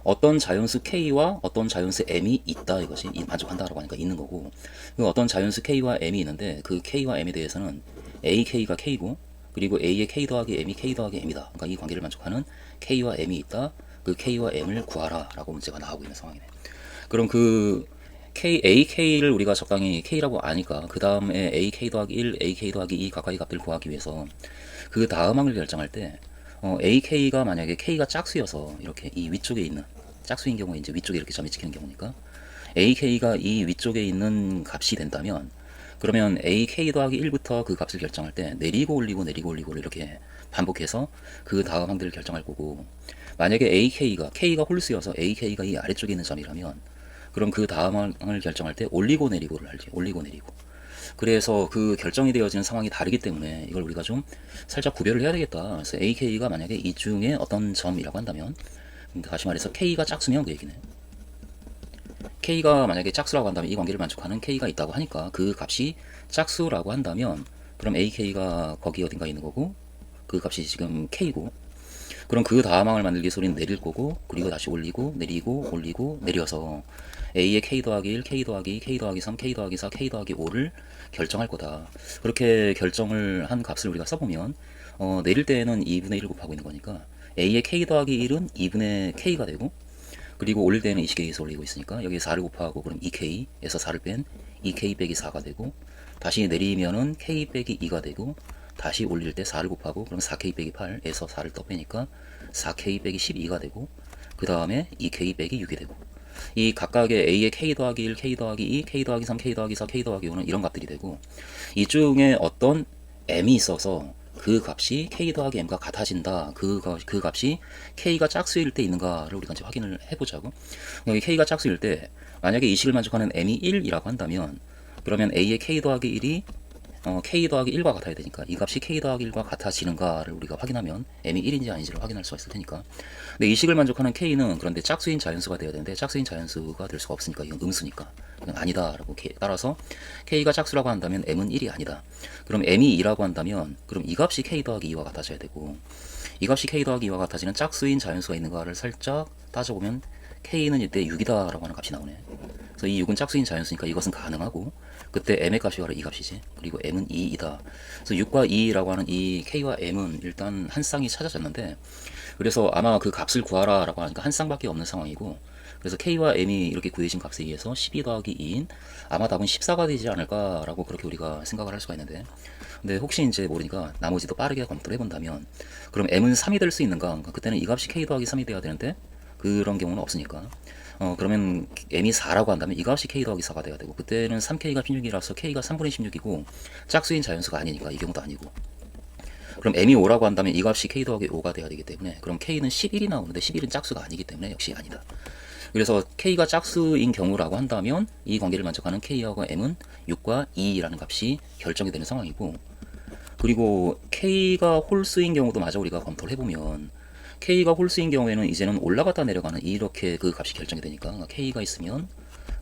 어떤 자연수 K와 어떤 자연수 M이 있다, 이것이 만족한다라고 하니까 있는 거고, 그 어떤 자연수 K와 M이 있는데 그 K와 M에 대해서는 AK가 K고, 그리고 A의 K 더하기 M이 K 더하기 M이다. 그러니까 이 관계를 만족하는 K와 M이 있다. 그 K와 M을 구하라 라고 문제가 나오고 있는 상황이네. 그럼 그 AK를 우리가 적당히 K라고 아니까 그 다음에 AK 더하기 1, AK 더하기 2 각각의 값들을 구하기 위해서 그 다음 항을 결정할 때 AK가 만약에 K가 짝수여서 이렇게 이 위쪽에 있는, 짝수인 경우에 이제 위쪽에 이렇게 점이 찍히는 경우니까 AK가 이 위쪽에 있는 값이 된다면, 그러면 AK 더하기 1부터 그 값을 결정할 때 내리고 올리고 내리고 올리고 이렇게 반복해서 그 다음 항들을 결정할 거고, 만약에 K가 홀수여서 AK가 이 아래쪽에 있는 점이라면 그럼 그 다음 항을 결정할 때 올리고 내리고를 할지, 올리고 내리고. 그래서 그 결정이 되어지는 상황이 다르기 때문에 이걸 우리가 좀 살짝 구별을 해야 되겠다. 그래서 AK가 만약에 이 중에 어떤 점이라고 한다면, 다시 말해서 K가 짝수면 그 얘기네. K가 만약에 짝수라고 한다면 이 관계를 만족하는 K가 있다고 하니까 그 값이 짝수라고 한다면 그럼 AK가 거기 어딘가 있는 거고, 그 값이 지금 K고, 그럼 그 다음 항을 만들기 위해서 우리는 내릴 거고, 그리고 다시 올리고 내리고 올리고 내려서 A의 K 더하기 1, K 더하기 2, K 더하기 3, K 더하기 4, K 더하기 5를 결정할 거다. 그렇게 결정을 한 값을 우리가 써보면 내릴 때에는 2분의 1을 곱하고 있는 거니까 A의 K 더하기 1은 2분의 K가 되고, 그리고 올릴 때는 20K에서 올리고 있으니까 여기 4를 곱하고 그럼 2K에서 4를 뺀 2K 빼기 4가 되고, 다시 내리면은 K 빼기 2가 되고, 다시 올릴 때 4를 곱하고 그럼 4K 빼기 8에서 4를 더 빼니까 4K 빼기 12가 되고, 그 다음에 2K 빼기 6이 되고, 이 각각의 A의 K 더하기 1, K 더하기 2, K 더하기 3, K 더하기 4, K 더하기 5는 이런 값들이 되고, 이 중에 어떤 M이 있어서 그 값이 K 더하기 M과 같아진다. 그 값이 K가 짝수일 때 있는가를 우리가 이제 확인을 해보자고. 여기 K가 짝수일 때 만약에 이 식을 만족하는 M이 1이라고 한다면, 그러면 A의 K 더하기 1이 K 더하기 1과 같아야 되니까 이 값이 K 더하기 1과 같아지는가를 우리가 확인하면 M이 1인지 아닌지를 확인할 수가 있을 테니까. 근데 이 식을 만족하는 K는 그런데 짝수인 자연수가 돼야 되는데 짝수인 자연수가 될 수가 없으니까 이건 음수니까 이건 아니다라고. 따라서 K가 짝수라고 한다면 M은 1이 아니다. 그럼 M이 2라고 한다면 그럼 이 값이 K 더하기 2와 같아져야 되고, 이 값이 K 더하기 2와 같아지는 짝수인 자연수가 있는가를 살짝 따져보면 K는 이때 6이다 라고 하는 값이 나오네. 그래서 이 6은 짝수인 자연수니까 이것은 가능하고, 그때 M의 값이 바로 이 값이지. 그리고 M은 2이다. 그래서 6과 2라고 하는 이 K와 M은 일단 한 쌍이 찾아졌는데, 그래서 아마 그 값을 구하라 라고 하니까 한 쌍밖에 없는 상황이고, 그래서 K와 M이 이렇게 구해진 값에 의해서 12 더하기 2인 아마 답은 14가 되지 않을까 라고 그렇게 우리가 생각을 할 수가 있는데, 근데 혹시 이제 모르니까 나머지도 빠르게 검토를 해본다면, 그럼 M은 3이 될 수 있는가? 그러니까 그때는 이 값이 K 더하기 3이 돼야 되는데 그런 경우는 없으니까 그러면 M이 4라고 한다면 이 값이 K 더하기 4가 돼야 되고, 그때는 3K가 16이라서 K가 3분의 16이고 짝수인 자연수가 아니니까 이 경우도 아니고, 그럼 M이 5라고 한다면 이 값이 K 더하기 5가 돼야 되기 때문에 그럼 K는 11이 나오는데 11은 짝수가 아니기 때문에 역시 아니다. 그래서 K가 짝수인 경우라고 한다면 이 관계를 만족하는 K하고 M은 6과 2라는 값이 결정이 되는 상황이고, 그리고 K가 홀수인 경우도 마저 우리가 검토를 해보면 K가 홀수인 경우에는 이제는 올라갔다 내려가는 이렇게 그 값이 결정이 되니까, K가 있으면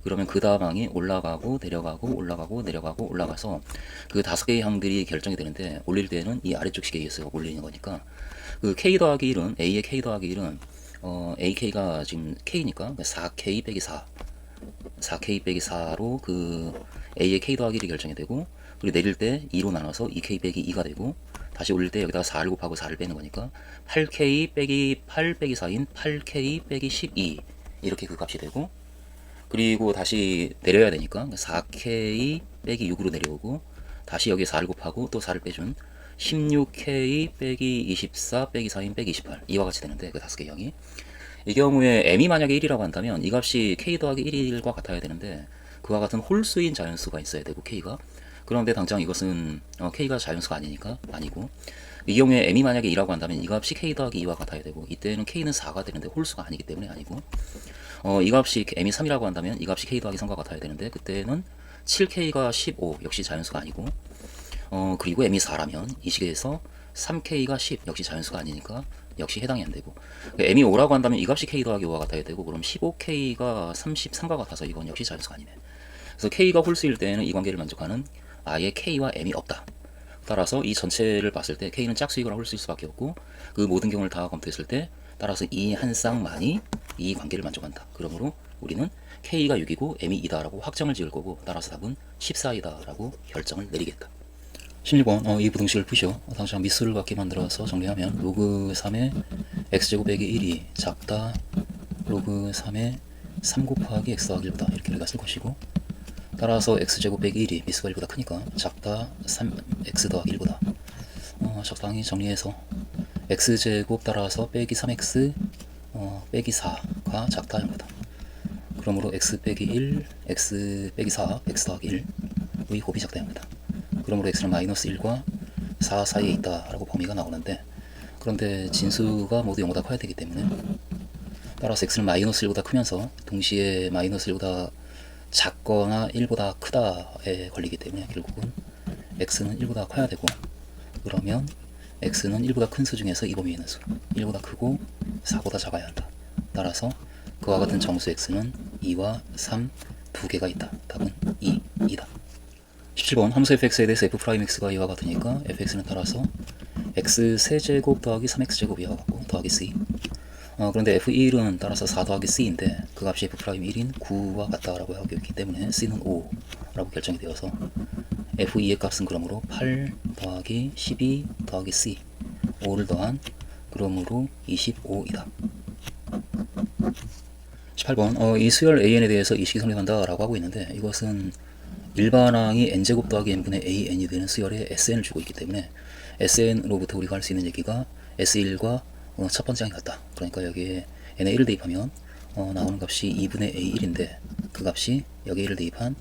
그러면 그 다음 항이 올라가고 내려가고 올라가고 내려가고 올라가서 그 5개의 항들이 결정이 되는데, 올릴 때는 이 아래쪽 식에 의해서 올리는 거니까 그 K 더하기 1은 A의 K 더하기 1은 AK가 지금 K니까 4K 빼기 4 4K 빼기 4로 그 A의 K 더하기 1이 결정이 되고, 그리고 내릴 때 2로 나눠서 2K 빼기 2가 되고, 다시 올릴 때 여기다가 4를 곱하고 4를 빼는 거니까 8K 빼기 8 빼기 4인 8K 빼기 12 이렇게 그 값이 되고, 그리고 다시 내려야 되니까 4K 빼기 6으로 내려오고, 다시 여기 4를 곱하고 또 4를 빼준 16K 빼기 24 빼기 4인 빼기 28 이와 같이 되는데, 그 5개 형이 이 경우에 M이 만약에 1이라고 한다면 이 값이 K 더하기 1과 같아야 되는데 그와 같은 홀수인 자연수가 있어야 되고 K가, 그런데 당장 이것은 K가 자연수가 아니니까 아니고, 이 경우에 M이 만약에 2라고 한다면 이 값이 K 더하기 2와 같아야 되고, 이때는 K는 4가 되는데 홀수가 아니기 때문에 아니고, 이 값이 M이 3이라고 한다면 이 값이 K 더하기 3과 같아야 되는데 그때는 7K가 15 역시 자연수가 아니고, 그리고 M이 4라면 이 식에서 3K가 10 역시 자연수가 아니니까 역시 해당이 안 되고, m이 5라고 한다면 이 값이 k 더하기 5가 같아야 되고, 그럼 15k가 33과 같아서 이건 역시 자연수가 아니네. 그래서 k가 홀수일 때에는 이 관계를 만족하는 아예 k와 m이 없다. 따라서 이 전체를 봤을 때 k는 짝수이거나 홀수일 수밖에 없고, 그 모든 경우를 다 검토했을 때 따라서 이 한 쌍만이 이 관계를 만족한다. 그러므로 우리는 k가 6이고 m이 2다라고 확정을 지을 거고, 따라서 답은 14이다라고 결정을 내리겠다. 16번 이 부등식을 푸시오. 당장 미수를 갖게 만들어서 정리하면 로그 3의 x제곱 빼기 1이 작다 로그 3의 3 곱하기 x 더하기 1보다 이렇게 우리가 쓸 것이고, 따라서 x제곱 빼기 1이 미수가 1보다 크니까 작다 3x 더하기 1보다 적당히 정리해서 x제곱 따라서 빼기 3x 빼기 4가 작다 0보다. 그러므로 x 빼기 1 x 빼기 4 x 더하기 1의 곱이 작다 0보다. 그러므로 x는 마이너스 1과 4 사이에 있다라고 범위가 나오는데, 그런데 진수가 모두 0보다 커야 되기 때문에 따라서 x는 마이너스 1보다 크면서 동시에 마이너스 1보다 작거나 1보다 크다에 걸리기 때문에 결국은 x는 1보다 커야 되고, 그러면 x는 1보다 큰 수 중에서 이 범위에 있는 수 1보다 크고 4보다 작아야 한다. 따라서 그와 같은 정수 x는 2와 3 두 개가 있다. 답은 2이다. 17번 함수 fx에 대해서 f'x가 이와 같으니까 fx는 따라서 x 세제곱 더하기 3x제곱 이와 같고 더하기 c. 그런데 f1은 따라서 4 더하기 c인데 그 값이 f'1인 9와 같다라고 하고 있기 때문에 c는 5라고 결정이 되어서 f2의 값은 그러므로 8 더하기 12 더하기 c 5를 더한 그러므로 25이다. 18번 이 수열 an에 대해서 이식이 성립한다 라고 하고 있는데, 이것은 일반항이 n제곱 더하기 n분의 an이 되는 수열에 sn을 주고 있기 때문에 sn로부터 우리가 할 수 있는 얘기가 s1과 첫 번째 항이 같다. 그러니까 여기에 n에 1을 대입하면 나오는 값이 2분의 a1인데 그 값이 여기에 1을 대입한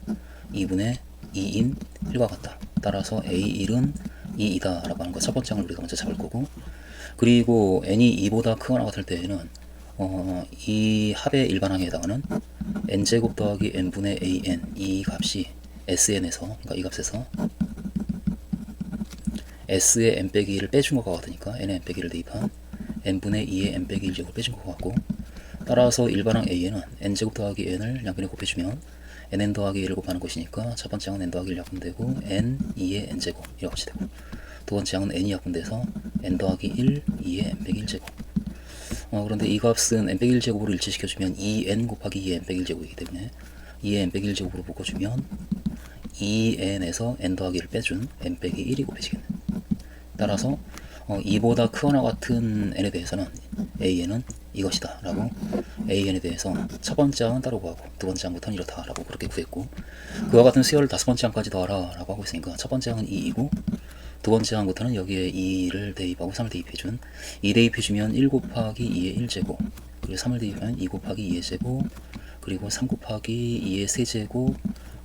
2분의 2인 1과 같다. 따라서 a1은 2이다 라고 하는 거 첫 번째 항을 우리가 먼저 잡을 거고, 그리고 n이 2보다 크거나 같을 때에는 이 합의 일반항에 해당하는 n제곱 더하기 n분의 an 이 값이 sn에서, 그러니까 이 값에서 s의 n 빼기 1을 빼준 것과 같으니까 n의 n 빼기 1을 대입한 n분의 2의 n 빼기 1제곱 빼준 것과 같고, 따라서 일반항 a에는 n제곱 더하기 n을 양변에 곱해주면 nn 더하기 1을 곱하는 것이니까 첫 번째 항은 n 더하기 1 약분되고 n 2의 n제곱 이렇게 되고, 두 번째 항은 n이 약분돼서 n 더하기 1 2의 n 빼기 1제곱. 그런데 이 값은 n 빼기 1제곱으로 일치시켜주면 2n 곱하기 2의 n 빼기 1제곱이기 때문에 2의 n 빼기 1제곱으로 묶어주면 2n에서 n 더하기 1을 빼준 n 빼기 1이 곱해지겠네. 따라서 2보다 크거나 같은 n에 대해서는 an은 이것이다 라고 an에 대해서 첫 번째 항은 따로 구하고 두 번째 항부터는 이렇다 라고 그렇게 구했고, 그와 같은 수열을 다섯 번째 항까지 더하라 라고 하고 있으니까 첫 번째 항은 2이고 두 번째 항부터는 여기에 2를 대입하고 3을 대입해준 2 대입해주면 1 곱하기 2의 1제곱, 그리고 3을 대입하면 2 곱하기 2의 제곱, 그리고 3 곱하기 2의 세제곱,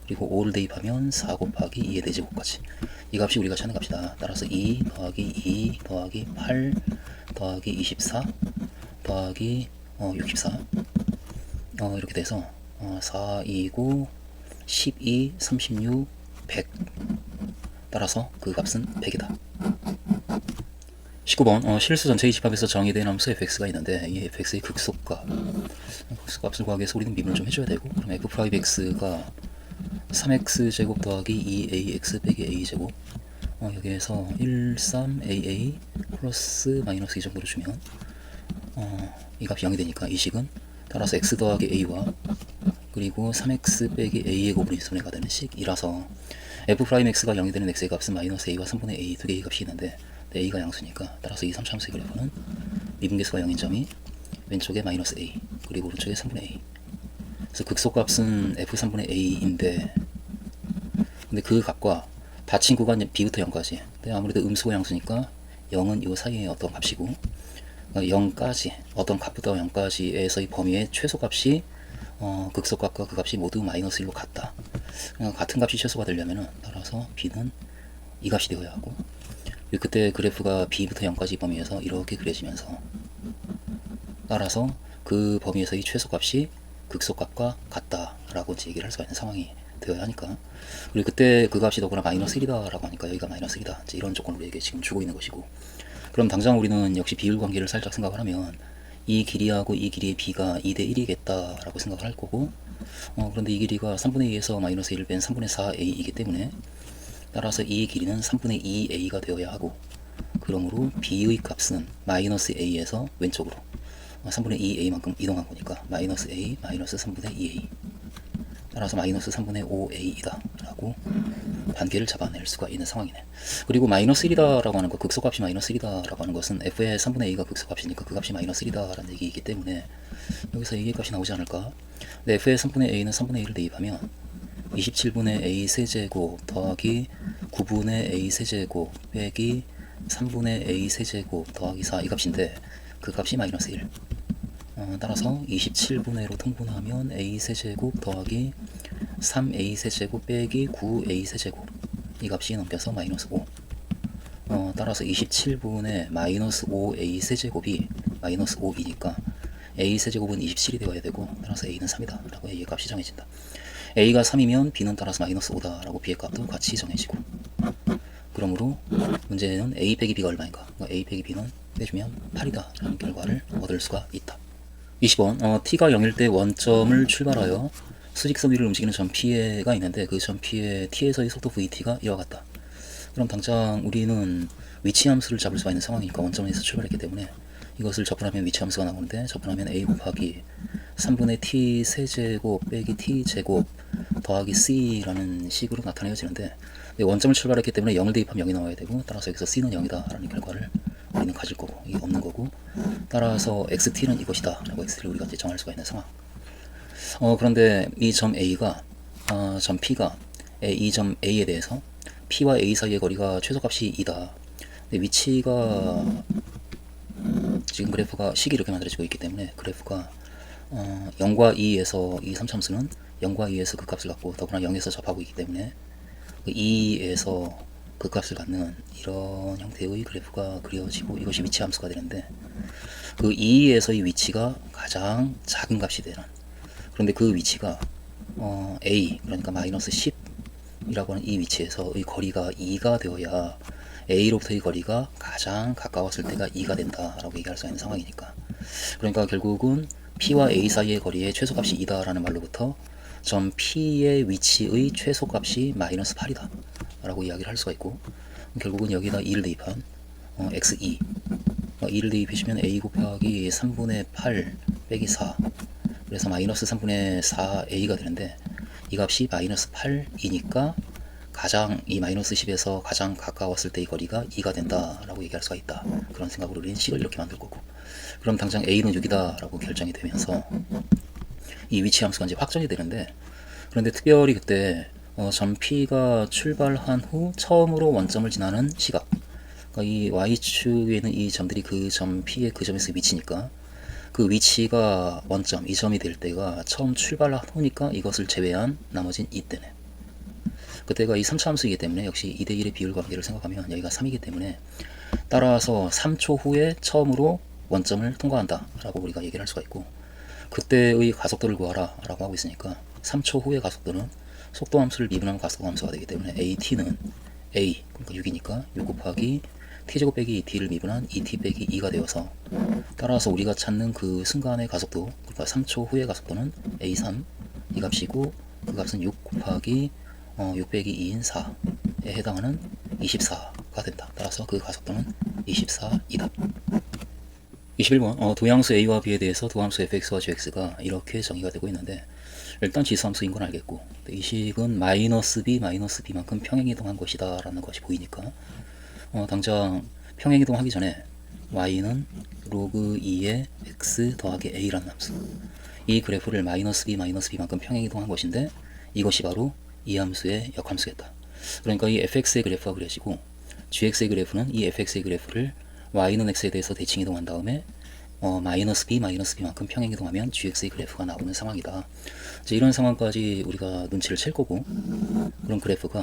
그리고 5를 대입하면 4 곱하기 2의 4제곱까지 이 값이 우리가 찾는 값이다. 따라서 2 더하기 2 더하기 8 더하기 24 더하기 64 이렇게 돼서 4, 2, 9, 12, 36, 100. 따라서 그 값은 100이다. 19번 실수 전체의 집합에서 정의된 함수 fx가 있는데 이 fx의 극소값을 구하기 위해서 우리는 미분을 좀 해줘야 되고, 그럼 f'x가 3x제곱 더하기 2ax 빼기 a제곱 여기에서 1, 3, aa 플러스 마이너스 2 정도로 주면 이 값이 0이 되니까 이 식은 따라서 x 더하기 a와 그리고 3x 빼기 a의 곱분이 손해가 되는 식이라서 f'x가 0이 되는 x의 값은 마이너스 a와 3분의 a 두 개의 값이 있는데 a가 양수니까 따라서 이 3차함수의 그래프는 미분계수가 0인 점이 왼쪽에 마이너스 a 그리고 오른쪽에 3분의 a. 그래서 극소값은 f3분의 a인데, 근데 그 값과 닫힌 구간 b부터 0까지 아무래도 음수고 양수니까 0은 이 사이에 어떤 값이고 0까지 어떤 값부터 0까지에서의 범위의 최소값이 극소값과 그 값이 모두 마이너스 1로 같다. 같은 값이 최소가 되려면 따라서 b는 이 값이 되어야 하고, 그때 그래프가 b부터 0까지 범위에서 이렇게 그려지면서 따라서 그 범위에서의 최소값이 극소값과 같다라고 얘기를 할 수가 있는 상황이 되어야 하니까, 그리고 그때 그 값이 더구나 마이너스 1이다 라고 하니까 여기가 마이너스 1이다 이런 조건을 우리에게 지금 주고 있는 것이고, 그럼 당장 우리는 역시 비율 관계를 살짝 생각을 하면 이 길이하고 이 길이의 b가 2대 1이겠다 라고 생각을 할 거고, 그런데 이 길이가 3분의 2에서 마이너스 1을 뺀 3분의 4a이기 때문에 따라서 이 길이는 3분의 2a가 되어야 하고, 그러므로 b의 값은 마이너스 a에서 왼쪽으로 3분의 2a만큼 이동한 거니까 마이너스 a 마이너스 3분의 2a, 따라서 마이너스 3분의 5a이다 라고 관계를 잡아낼 수가 있는 상황이네. 그리고 마이너스 1이다 라고 하는 거, 극소값이 마이너스 1이다 라고 하는 것은 f의 3분의 a가 극소값이니까 그 값이 마이너스 1이다 라는 얘기이기 때문에 여기서 a의 값이 나오지 않을까. 근데 f의 3분의 a는 3분의 1을 대입하면 27분의 a 세제곱 더하기 9분의 a 세제곱 빼기 3분의 a 세제곱 더하기 4, 이 값인데 그 값이 마이너스 1. 따라서 27분의로 통분하면 a 세제곱 더하기 3a 세제곱 빼기 9a 세제곱, 이 값이 넘겨서 마이너스 5. 따라서 27분의 마이너스 5a 세제곱이 마이너스 5이니까 a 세제곱은 27이 되어야 되고, 따라서 a는 3이다 라고 a의 값이 정해진다. a가 3이면 b는 따라서 마이너스 5다 라고 b의 값도 같이 정해지고, 그러므로 문제는 a 빼기 b가 얼마인가, a 빼기 b는 빼주면 8이다 라는 결과를 얻을 수가 있다. 20번, t가 0일 때 원점을 출발하여 수직선 위를 움직이는 점 P가 있는데 그 점 P의 t에서의 속도 vt가 이와 같다. 그럼 당장 우리는 위치 함수를 잡을 수가 있는 상황이니까 원점에서 출발했기 때문에 이것을 접근하면 위치 함수가 나오는데, 접근하면 a 곱하기 3분의 t 세제곱 빼기 t 제곱 더하기 c라는 식으로 나타내어지는데, 원점을 출발했기 때문에 0을 대입하면 0이 나와야 되고, 따라서 여기서 c는 0이다 라는 결과를 우리는 가질 거고, 이게 없는 거고, 따라서 xt는 이것이다 라고 x를 우리가 이제 정할 수가 있는 상황. 그런데 이 점 a가 점 p가 이 점 a에 대해서 p와 a 사이의 거리가 최소값이 2다. 근데 위치가 지금 그래프가 식이 이렇게 만들어지고 있기 때문에 그래프가 0과 2에서 이 3참수는 0과 2에서 그 값을 갖고 더구나 0에서 접하고 있기 때문에 그 2에서 그 값을 갖는 이런 형태의 그래프가 그려지고, 이것이 위치 함수가 되는데 그 2에서의 위치가 가장 작은 값이 되는, 그런데 그 위치가 a, 그러니까 마이너스 10이라고 하는 이 위치에서의 거리가 2가 되어야 a로부터의 거리가 가장 가까웠을 때가 2가 된다라고 얘기할 수 있는 상황이니까, 그러니까 결국은 p와 a 사이의 거리의 최소값이 2다 라는 말로부터 점 p의 위치의 최소값이 마이너스 8이다 라고 이야기를 할 수가 있고, 결국은 여기다 2를 대입한 x2, 2를 대입해주면 a 곱하기 3분의 8 빼기 4, 그래서 마이너스 3분의 4a가 되는데 이 값이 마이너스 8이니까 가장 이 마이너스 10에서 가장 가까웠을 때의 거리가 2가 된다라고 얘기할 수가 있다. 그런 생각으로 우리는 식을 이렇게 만들 거고, 그럼 당장 a는 6이다 라고 결정이 되면서 이 위치 함수가 이제 확정이 되는데, 그런데 특별히 그때 점 P가 출발한 후 처음으로 원점을 지나는 시각, 그러니까 이 y축에 있는 이 점들이 그 점 P의 그 점에서 위치니까 그 위치가 원점, 이 점이 될 때가 처음 출발한 후니까 이것을 제외한 나머진 이때네. 그때가 이 3차 함수이기 때문에 역시 2대1의 비율 관계를 생각하면 여기가 3이기 때문에 따라서 3초 후에 처음으로 원점을 통과한다 라고 우리가 얘기를 할 수가 있고, 그때의 가속도를 구하라 라고 하고 있으니까 3초 후의 가속도는 속도 함수를 미분한 가속도 함수가 되기 때문에 at는 a, 그러니까 6이니까 6 곱하기 t제곱 빼기 2t를 미분한 2t 빼기 2가 되어서, 따라서 우리가 찾는 그 순간의 가속도, 그러니까 3초 후의 가속도는 a3 이 값이고, 그 값은 6 곱하기 6 빼기 2인 4에 해당하는 24가 된다. 따라서 그 가속도는 24이다. 21번, 도형수 a와 b에 대해서 도함수 fx와 gx가 이렇게 정의가 되고 있는데, 일단 지수함수인 건 알겠고, 이 식은 마이너스 b만큼 평행이동한 것이다 라는 것이 보이니까 당장 평행이동하기 전에 y는 로그 2의 x 더하기 a라는 함수, 이 그래프를 마이너스 b만큼 평행이동한 것인데 이것이 바로 이 함수의 역함수겠다. 그러니까 이 fx의 그래프가 그려지고 gx의 그래프는 이 fx의 그래프를 y는 x에 대해서 대칭 이동한 다음에 마이너스 b만큼 평행이동하면 gx의 그래프가 나오는 상황이다. 이제 이런 상황까지 우리가 눈치를 챌 거고, 그런 그래프가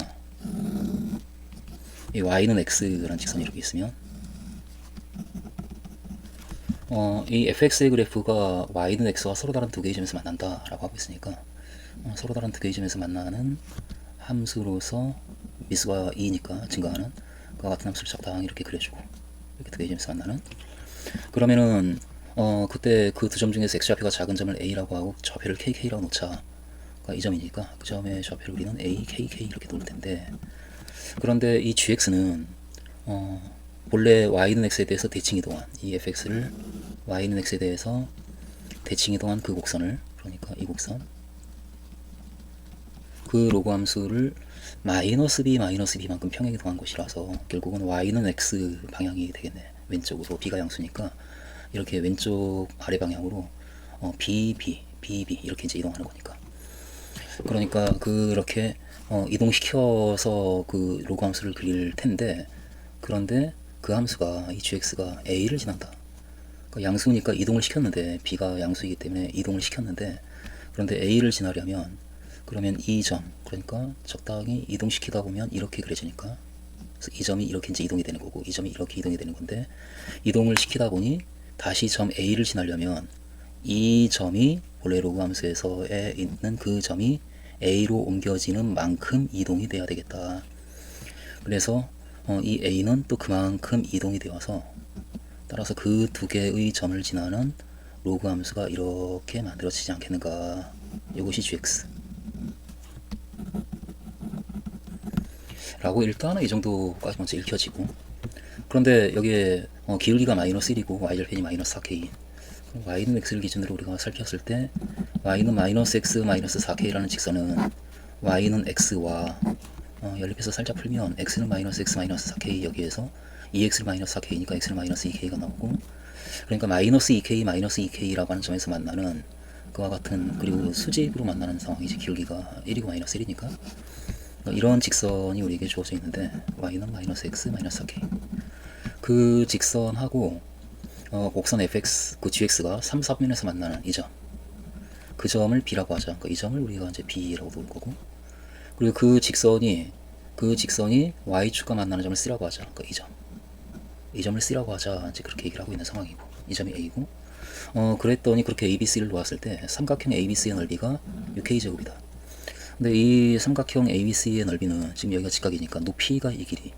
이 y는 x라는 직선이 이렇게 있으면 이 fx의 그래프가 y는 x와 서로 다른 두 개의 점에서 만난다 라고 하고 있으니까 서로 다른 두 개의 점에서 만나는 함수로서 미수가 2니까 증가하는 그와 같은 함수를 적당히 이렇게 그려주고, 이렇게 두 개의 점에서 만나는. 그러면은 그때 그 두 점 중에서 x좌표가 작은 점을 a라고 하고 좌표를 kk라고 놓자. 그러니까 이 점이니까 그 점의 좌표를 우리는 a, kk 이렇게 놓을 텐데, 그런데 이 gx는 본래 y는 x에 대해서 대칭 이동한 이 fx를 y는 x에 대해서 대칭 이동한 그 곡선을, 그러니까 이 곡선, 그 로그 함수를 마이너스 b만큼 평행 이동한 곳이라서 결국은 y는 x 방향이 되겠네. 왼쪽으로 b가 양수니까 이렇게 왼쪽 아래 방향으로 b 이렇게 이제 이동하는 거니까. 그러니까 그렇게 이동시켜서 그 로그 함수를 그릴 텐데, 그런데 그 함수가 이 gx가 a를 지난다. 그러니까 양수니까 이동을 시켰는데, b가 양수이기 때문에 이동을 시켰는데, 그런데 a를 지나려면 그러면 이 점, 그러니까 적당히 이동시키다 보면 이렇게 그려지니까, 그래서 이 점이 이렇게 이제 이동이 되는 거고 이 점이 이렇게 이동이 되는 건데, 이동을 시키다 보니 다시 점 a를 지나려면 이 점이 본래 로그 함수에서에 있는 그 점이 a로 옮겨지는 만큼 이동이 돼야 되겠다. 그래서 이 a는 또 그만큼 이동이 되어서, 따라서 그 두 개의 점을 지나는 로그 함수가 이렇게 만들어지지 않겠는가. 이것이 gx 라고 일단은 이 정도까지 먼저 읽혀지고, 그런데 여기에 기울기가 마이너스 1이고 y절편이 마이너스 4k, y는 x를 기준으로 우리가 살폈을 때 y는 마이너스 x 마이너스 4k라는 직선은 y는 x와 연립해서 살짝 풀면 x는 마이너스 x 마이너스 4k, 여기에서 2x를 마이너스 4k니까 x는 마이너스 2k가 나오고, 그러니까 마이너스 2k 마이너스 2k라고 하는 점에서 만나는 그와 같은, 그리고 수직으로 만나는 상황이지. 기울기가 1이고 마이너스 1이니까 이런 직선이 우리에게 주어져 있는데 y는 마이너스 x 마이너스 4k, 그 직선하고 곡선 fx, 그 gx가 3, 4분면에서 만나는 이 점, 그 점을 b라고 하자. 그러니까 이 점을 우리가 이제 b라고 놓을 거고, 그리고 그 직선이 y축과 만나는 점을 c라고 하자. 그러니까 이 점을 c라고 하자. 이제 그렇게 얘기를 하고 있는 상황이고, 이 점이 a고, 그랬더니 그렇게 ABC를 놓았을 때 삼각형 ABC의 넓이가 6k제곱이다. 근데 이 삼각형 ABC의 넓이는 지금 여기가 직각이니까 높이가 이 길이.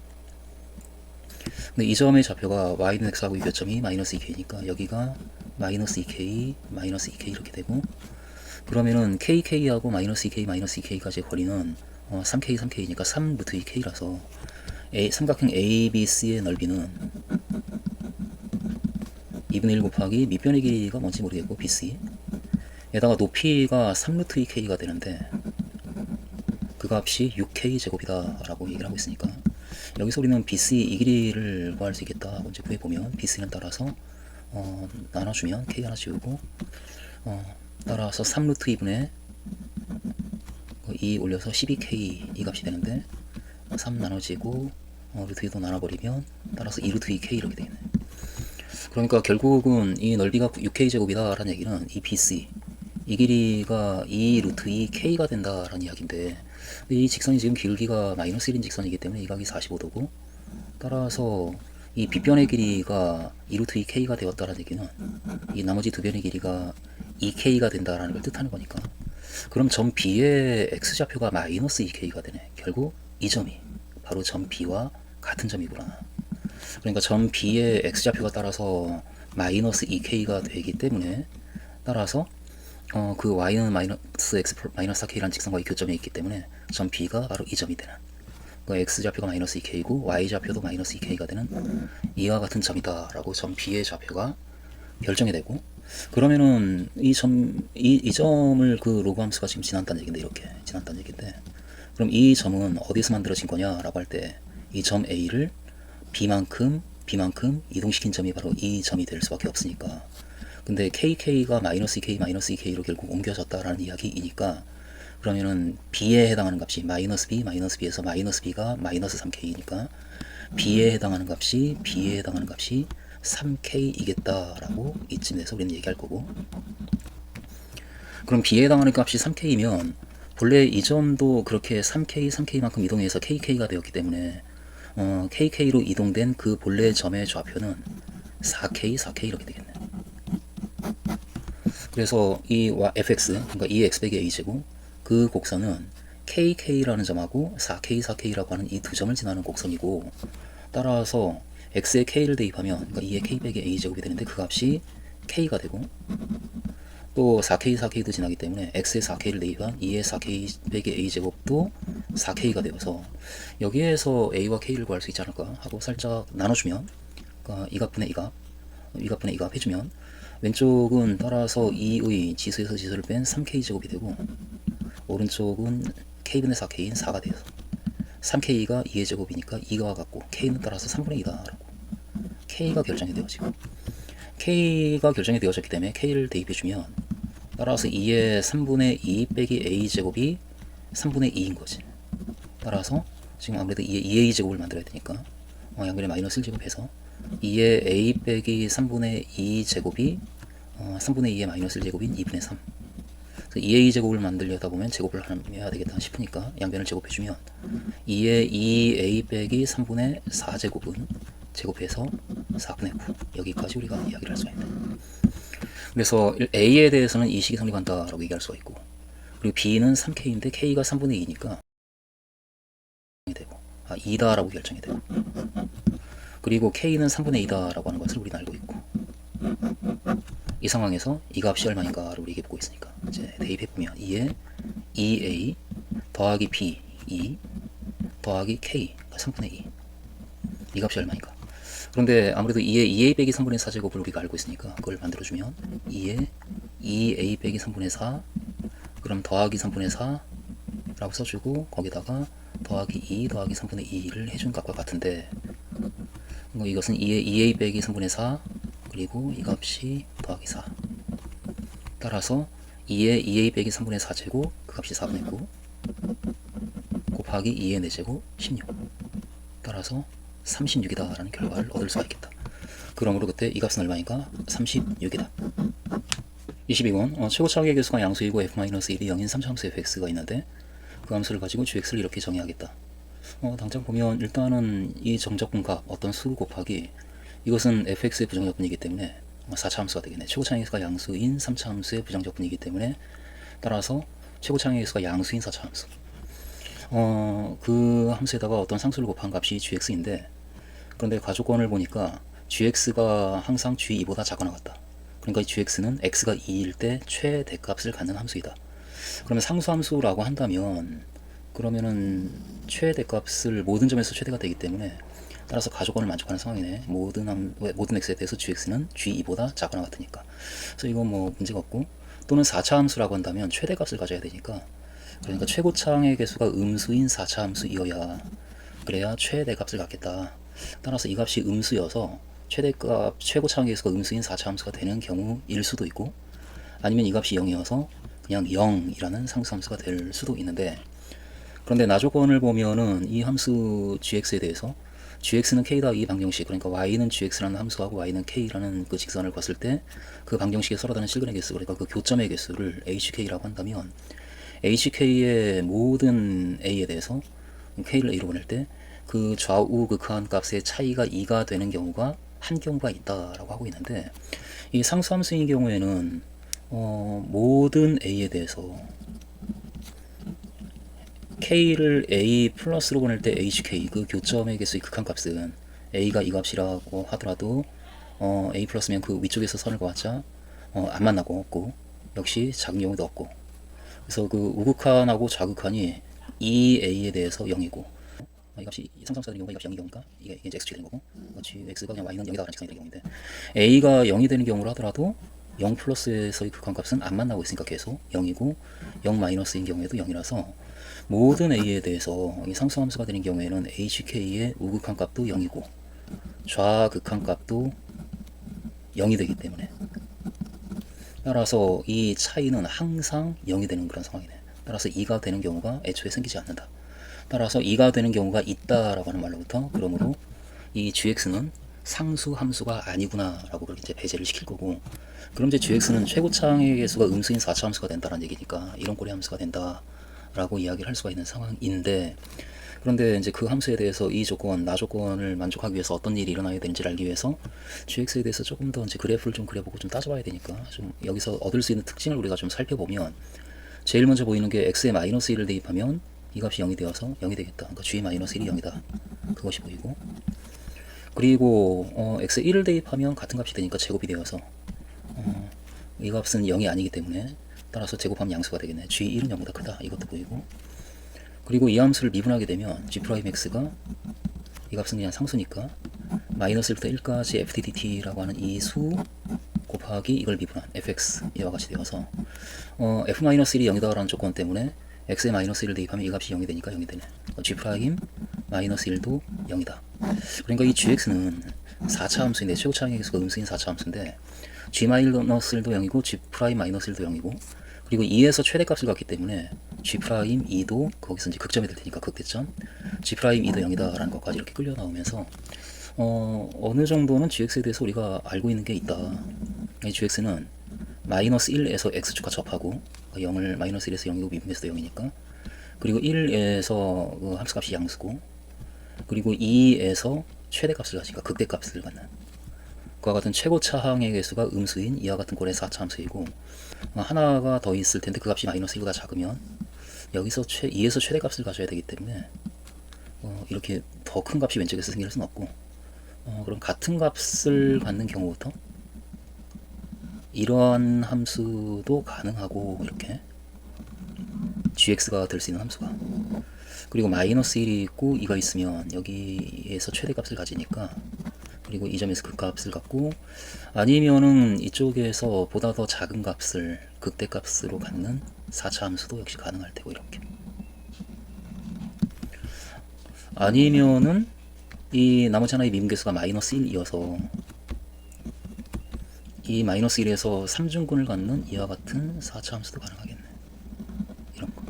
근데 이 점의 좌표가 y는 x하고 이 교점이 마이너스 2k니까 여기가 마이너스 2k, 마이너스 2k 이렇게 되고, 그러면은 kk하고 마이너스 2k, 마이너스 2k까지의 거리는 3k, 3k니까 3 루트 2k라서 삼각형 ABC의 넓이는 2분의 1 곱하기 밑변의 길이가 뭔지 모르겠고 BC 에다가 높이가 3 루트 2k가 되는데 그 값이 6k 제곱이다 라고 얘기를 하고 있으니까, 여기서 우리는 BC 이 길이를 구할 수 있겠다. 이제 구해보면 BC는 따라서 나눠주면 k 하나 지우고 따라서 3 루트 2분의 2 올려서 12k 이 값이 되는데, 3 나눠지고 루트 2도 나눠버리면 따라서 2 루트 2k 이렇게 되겠네. 그러니까 결국은 이 넓이가 6k 제곱이다 라는 얘기는 이 BC 이 길이가 2 루트 2k가 된다 라는 이야기인데, 이 직선이 지금 길기가 마이너스 1인 직선이기 때문에 이 각이 45도고, 따라서 이 빗변의 길이가 2 루트 2k가 되었다라는 얘기는 이 나머지 두 변의 길이가 2k가 된다라는 걸 뜻하는 거니까, 그럼 점 B의 x좌표가 마이너스 2k가 되네. 결국 이 점이 바로 점 B와 같은 점이구나. 그러니까 점 B의 x좌표가 따라서 마이너스 2k가 되기 때문에, 따라서 그 y는 마이너스 x 마이너스 4k라는 직선과의 교점에 있기 때문에 점 B가 바로 이 점이 되는, 그 x좌표가 마이너스 2k이고 y좌표도 마이너스 2k가 되는 이와 같은 점이다 라고 점 B의 좌표가 결정이 되고, 그러면은 이 점을 그 로그 함수가 지금 지난다는 얘긴데, 이렇게 지난다는 얘긴데, 그럼 이 점은 어디서 만들어진 거냐 라고 할 때 이 점 A를 B만큼 이동시킨 점이 바로 이 점이 될 수밖에 없으니까, 근데 KK가 마이너스 2K 마이너스 2K로 결국 옮겨졌다라는 이야기이니까, 그러면은 B에 해당하는 값이 마이너스 B에서 마이너스 B가 마이너스 3K니까 B에 해당하는 값이 3K이겠다라고 이쯤에서 우리는 얘기할 거고, 그럼 B에 해당하는 값이 3K면 본래 이 점도 그렇게 3K만큼 이동해서 KK가 되었기 때문에 KK로 이동된 그 본래 점의 좌표는 4K 이렇게 되겠네. 그래서 이 fx, 그러니까 이 x백의 a제곱, 그 곡선은 KK라는 점하고 4K라고 하는 이 두 점을 지나는 곡선이고, 따라서 x에 k를 대입하면 그러니까 2의 k 빼기 a 제곱이 되는데 그 값이 k가 되고 또 4k 4k도 지나기 때문에 x에 4k를 대입한 2의 4k 빼기 a 제곱도 4k가 되어서 여기에서 a와 k를 구할 수 있지 않을까 하고 살짝 나눠주면 그러니까 이 값분의 이 값분의 이 값 해주면 왼쪽은 따라서 2의 지수에서 지수를 뺀 3k 제곱이 되고 오른쪽은 k분의 4k인 4가 되어서 3k가 2의 제곱이니까 2가 같고 k는 따라서 3분의 2다라고 k가 결정이 되어지고 k가 결정이 되어졌기 때문에 k를 대입해주면 따라서 2의 3분의 2 빼기 a 제곱이 3분의 2인 거지. 따라서 지금 아무래도 2의 2a 제곱을 만들어야 되니까 양변에 마이너스 1제곱해서 2의 a 빼기 3분의 2 제곱이 3분의 2의 마이너스 1제곱인 2분의 3. 그래서 2a 제곱을 만들려다 보면 제곱을 해야 되겠다 싶으니까 양변을 제곱해주면 2의 2a 빼기 3분의 4 제곱은 제곱해서 4분의 9. 여기까지 우리가 이야기를 할 수가 있다. 그래서 a에 대해서는 이 식이 성립한다라고 얘기할 수가 있고 그리고 b는 3k인데 k가 3분의 2니까 되고 2다라고 결정이 되고 그리고 k는 3분의 2다라고 하는 것을 우리는 알고 있고 이 상황에서 이 값이 얼마인가를 우리 얘기해 보고 있으니까 이제 대입해보면 2에 2a 더하기 b 2 더하기 k 3분의 2 이 값이 얼마인가. 그런데 아무래도 2에 2a 빼기 3분의 4 제곱을 우리가 알고 있으니까 그걸 만들어주면 2에 2a 빼기 3분의 4 그럼 더하기 3분의 4 라고 써주고 거기다가 더하기 2 더하기 3분의 2를 해준 값과 같은데 이것은 2에 2a 빼기 3분의 4 그리고 이 값이 더하기 4 따라서 2에 2a 빼기 3분의 4제곱 그 값이 4분의 9 곱하기 2의 4제곱 16 따라서 36이다 라는 결과를 얻을 수가 있겠다. 그러므로 그때 이 값은 얼마인가? 36이다. 22번 최고 차항의 개수가 양수이고 f-1이 0인 3차함수 fx가 있는데 그 함수를 가지고 gx를 이렇게 정의하겠다. 당장 보면 일단은 이 정적분값 어떤 수 곱하기 이것은 fx의 부정적분이기 때문에 4차함수가 되겠네. 최고 차항의 개수가 양수인 3차함수의 부정적분이기 때문에 따라서 최고 차항의 개수가 양수인 4차함수 그 함수에다가 어떤 상수를 곱한 값이 gx인데 그런데 가조건을 보니까 gx가 항상 g2보다 작거나 같다. 그러니까 이 gx는 x가 2일 때 최대값을 갖는 함수이다. 그러면 상수함수라고 한다면 그러면은 최대값을 모든 점에서 최대가 되기 때문에 따라서 가조건을 만족하는 상황이네. 모든 x에 대해서 gx는 g2보다 작거나 같으니까. 그래서 이건 뭐 문제가 없고 또는 4차 함수라고 한다면 최대값을 가져야 되니까 그러니까 최고차항의 개수가 음수인 4차 함수이어야 그래야 최대값을 갖겠다. 따라서 이 값이 음수여서 최대값 최고차항의 개수가 음수인 4차 함수가 되는 경우일 수도 있고 아니면 이 값이 0이어서 그냥 0이라는 상수함수가 될 수도 있는데 그런데 나조건을 보면은 이 함수 gx에 대해서 gx는 k다 이 방정식 그러니까 y는 gx라는 함수하고 y는 k라는 그 직선을 봤을 때 그 방정식에 서로 다른 실근의 개수 그러니까 그 교점의 개수를 hk라고 한다면 hk의 모든 a에 대해서 k를 a로 보낼 때 그 좌우 극한 값의 차이가 2가 되는 경우가 한 경우가 있다라고 하고 있는데 이 상수함수인 경우에는 모든 a에 대해서 k를 a 플러스로 보낼 때 hk 그 교점의 개수의 극한값은 a가 이 값이라고 하더라도 a 플러스면 그 위쪽에서 선을 그어봤자 안 만나고 없고 역시 작은 경우도 없고 그래서 그 우극한하고 좌극한이 2a에 대해서 0이고 이 값이 상수함수가 되는 경우가 이 값이 0인 경우니까 이게 이제 x축이 되는 거고 gx가 그냥 y는 0이다 라는 직선이 되는 경우인데 a가 0이 되는 경우로 하더라도 0 플러스에서의 극한값은 안 만나고 있으니까 계속 0이고 0 마이너스인 경우에도 0이라서 모든 a에 대해서 이 상수함수가 되는 경우에는 hk의 우극한 값도 0이고 좌극한 값도 0이 되기 때문에 따라서 이 차이는 항상 0이 되는 그런 상황이네. 따라서 2가 되는 경우가 애초에 생기지 않는다. 따라서 2가 되는 경우가 있다라고 하는 말로부터 그러므로 이 gx는 상수 함수가 아니구나 라고 그렇게 이제 배제를 시킬 거고 그럼 이제 gx는 최고차항의 개수가 음수인 4차 함수가 된다는 얘기니까 이런 꼴의 함수가 된다 라고 이야기를 할 수가 있는 상황인데 그런데 이제 그 함수에 대해서 이 조건, 나 조건을 만족하기 위해서 어떤 일이 일어나야 되는지를 알기 위해서 gx에 대해서 조금 더 이제 그래프를 좀 그려보고 좀 따져봐야 되니까 좀 여기서 얻을 수 있는 특징을 우리가 좀 살펴보면 제일 먼저 보이는 게 x에 마이너스 1을 대입하면 이 값이 0이 되어서 0이 되겠다. 그러니까 g 마이너스 1이 0이다. 그것이 보이고 그리고 x 1을 대입하면 같은 값이 되니까 제곱이 되어서 이 값은 0이 아니기 때문에 따라서 제곱하면 양수가 되겠네. g1은 0보다 크다. 이것도 보이고, 그리고 이 함수를 미분하게 되면 g'x가 이 값은 그냥 상수니까 마이너스 1부터 1까지 ftdt라고 하는 이 수 곱하기 이걸 미분한 fx 이와 같이 되어서 f-1이 0이다라는 조건 때문에 x에 마이너스 1을 대입하면 이 값이 0이 되니까 0이 되네. g'-1도 0이다. 그러니까 이 gx는 4차 함수인데 최고차항의 개수가 음수인 4차 함수인데 g-1도 0이고 g'-1도 0이고, 그리고 2에서 최대값을 갖기 때문에 g'2도 거기서 이제 극점이 될 테니까 극대점 g'2도 0이다 라는 것까지 이렇게 끌려 나오면서 어느 정도는 gx에 대해서 우리가 알고 있는 게 있다. 이 gx는 마이너스 1에서 x축과 접하고 0을 마이너스 1에서 0이고 미분해서 0이니까, 그리고 1에서 그 함수값이 양수고, 그리고 2에서 최대값을 가지니까 극대값을 갖는 그와 같은 최고차항의 개수가 음수인 이와 같은 꼴의 4차 함수이고, 하나가 더 있을 텐데 그 값이 마이너스 1보다 작으면 여기서 2에서 최대값을 가져야 되기 때문에 이렇게 더 큰 값이 왼쪽에서 생길 수는 없고, 그럼 같은 값을 갖는 경우부터 이러한 함수도 가능하고, 이렇게 gx가 될 수 있는 함수가, 그리고 마이너스 1이 있고 2가 있으면 여기에서 최대값을 가지니까, 그리고 이 점에서 극값을 갖고, 아니면은 이쪽에서 보다 더 작은 값을 극대값으로 갖는 4차 함수도 역시 가능할 테고, 이렇게 아니면은 이 나머지 하나의 미분계수가 마이너스 1이어서 이 마이너스 1에서 3중근을 갖는 이와 같은 4차 함수도 가능하겠네. 이런 거.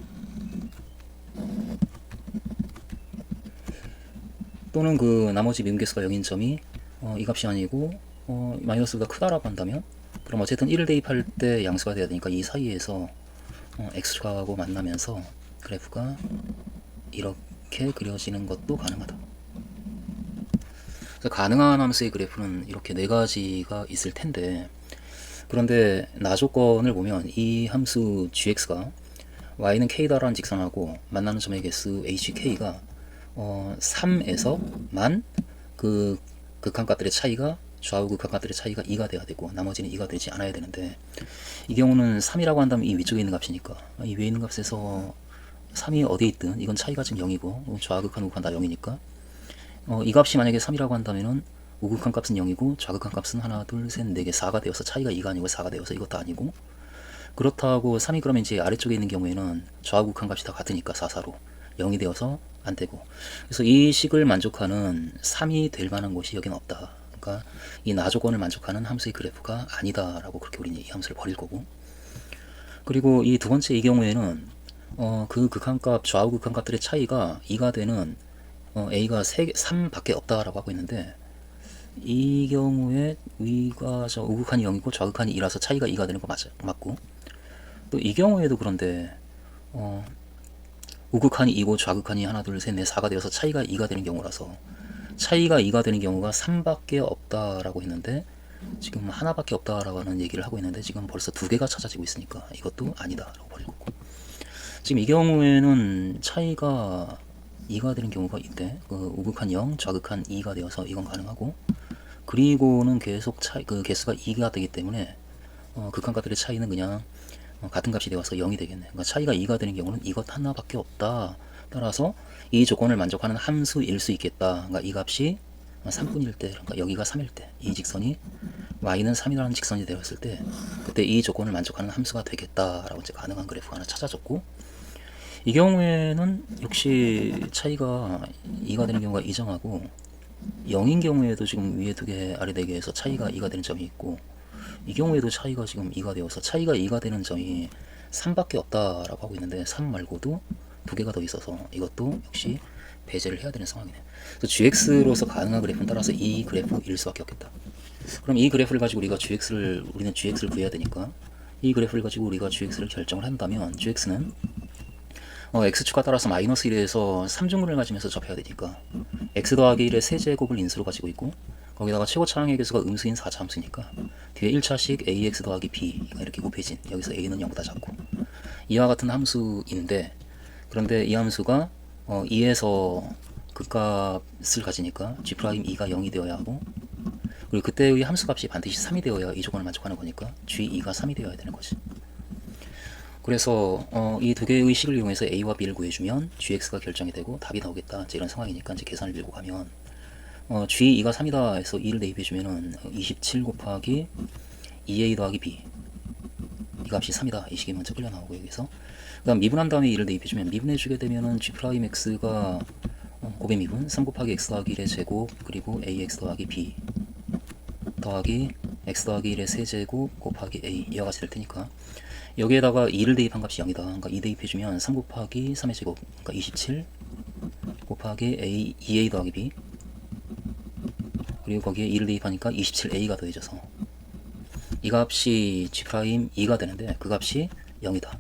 또는 그 나머지 미분계수가 0인 점이 이 값이 아니고 마이너스보다 크다라고 한다면, 그럼 어쨌든 1을 대입할 때 양수가 돼야 되니까 이 사이에서 x축하고 만나면서 그래프가 이렇게 그려지는 것도 가능하다. 그래서 가능한 함수의 그래프는 이렇게 네 가지가 있을 텐데, 그런데 나조건을 보면 이 함수 gx가 y는 k다라는 직선하고 만나는 점의 개수 hk가 3에서만 그 극한값들의 차이가, 좌우 극한값들의 차이가 2가 돼야 되고 나머지는 2가 되지 않아야 되는데, 이 경우는 3이라고 한다면 이 위쪽에 있는 값이니까 이 위에 있는 값에서 3이 어디에 있든 이건 차이가 지금 0이고 좌극한 우극한 다 0이니까 이 값이 만약에 3이라고 한다면은 우극한 값은 0이고 좌극한 값은 하나 둘 셋 네 개 4가 되어서 차이가 2가 아니고 4가 되어서 이것도 아니고, 그렇다고 3이 그러면 이제 아래쪽에 있는 경우에는 좌우극한 값이 다 같으니까 4, 4로 0이 되어서 안 되고, 그래서 이 식을 만족하는 3이 될 만한 곳이 여기는 없다. 그러니까 이 나조건을 만족하는 함수의 그래프가 아니다라고 그렇게 우리는 이 함수를 버릴 거고, 그리고 이 두 번째 이 경우에는 그 극한값 좌우 극한값들의 차이가 2가 되는 a가 3밖에 없다라고 하고 있는데, 이 경우에 위가 우극한이 0이고 좌극한이 2라서 차이가 2가 되는 거 맞고, 또 이 경우에도 그런데 우극한이 2고 좌극한이 하나 둘 셋 넷 4가 되어서 차이가 2가 되는 경우라서 차이가 2가 되는 경우가 3밖에 없다라고 했는데, 지금 하나밖에 없다라고 하는 얘기를 하고 있는데 지금 벌써 두 개가 찾아지고 있으니까 이것도 아니다라고 버릴 거고, 지금 이 경우에는 차이가 2가 되는 경우가 있대. 그 우극한 0, 좌극한 2가 되어서 이건 가능하고, 그리고는 계속 그 개수가 2가 되기 때문에 극한값들의 차이는 그냥 같은 값이 되어서 0이 되겠네. 그러니까 차이가 2가 되는 경우는 이것 하나밖에 없다. 따라서 이 조건을 만족하는 함수일 수 있겠다. 그러니까 이 값이 3분일 때, 그러니까 여기가 3일 때, 이 직선이 y는 3이라는 직선이 되었을 때 그때 이 조건을 만족하는 함수가 되겠다라고 이제 가능한 그래프가 하나 찾아졌고, 이 경우에는 역시 차이가 2가 되는 경우가 이정하고, 0인 경우에도 지금 위에 두 개 아래 네 개에서 차이가 2가 되는 점이 있고, 이 경우에도 차이가 지금 2가 되어서 차이가 2가 되는 점이 3밖에 없다라고 하고 있는데, 3 말고도 두 개가 더 있어서 이것도 역시 배제를 해야 되는 상황이네. 그래서 gx로서 가능한 그래프는 따라서 이 그래프일 수밖에 없겠다. 그럼 이 그래프를 가지고 우리는 gx를 구해야 되니까, 이 그래프를 가지고 우리가 gx를 결정을 한다면 gx는 x축과 따라서 마이너스 1에서 3중근을 가지면서 접해야 되니까 x 더하기 1의 세제곱을 인수로 가지고 있고, 거기다가 최고차항의 개수가 음수인 4차 함수니까 뒤에 1차식 ax 더하기 b가 이렇게 곱해진, 여기서 a는 0보다 작고 이와 같은 함수인데, 그런데 이 함수가 2에서 그 값을 가지니까 G'2가 0이 되어야 하고, 그리고 그때의 함수값이 반드시 3이 되어야 이 조건을 만족하는 거니까 G2가 3이 되어야 되는 거지. 그래서 이 두 개의 식을 이용해서 A와 B를 구해주면 GX가 결정이 되고 답이 나오겠다. 이제 이런 상황이니까 이제 계산을 밀고 가면 G2가 3이다 해서 2를 대입해주면은 27 곱하기 2A 더하기 B, 이 값이 3이다. 이 식이 먼저 끌려 나오고, 여기서 그다음 미분한 다음에 2를 대입해주면 미분해주게 되면은 G'X가 곱의 미분 3 곱하기 X 더하기 1의 제곱 그리고 AX 더하기 B 더하기 X 더하기 1의 세제곱 곱하기 A, 이와 같이 될 테니까 여기에다가 2를 대입한 값이 0이다. 그러니까 2 대입해주면 3 곱하기 3의 제곱, 그러니까 27 곱하기 A, 2A 더하기 B, 그리고 거기에 2를 대입하니까 27A가 더해져서 이 값이 G'2가 되는데 그 값이 0이다.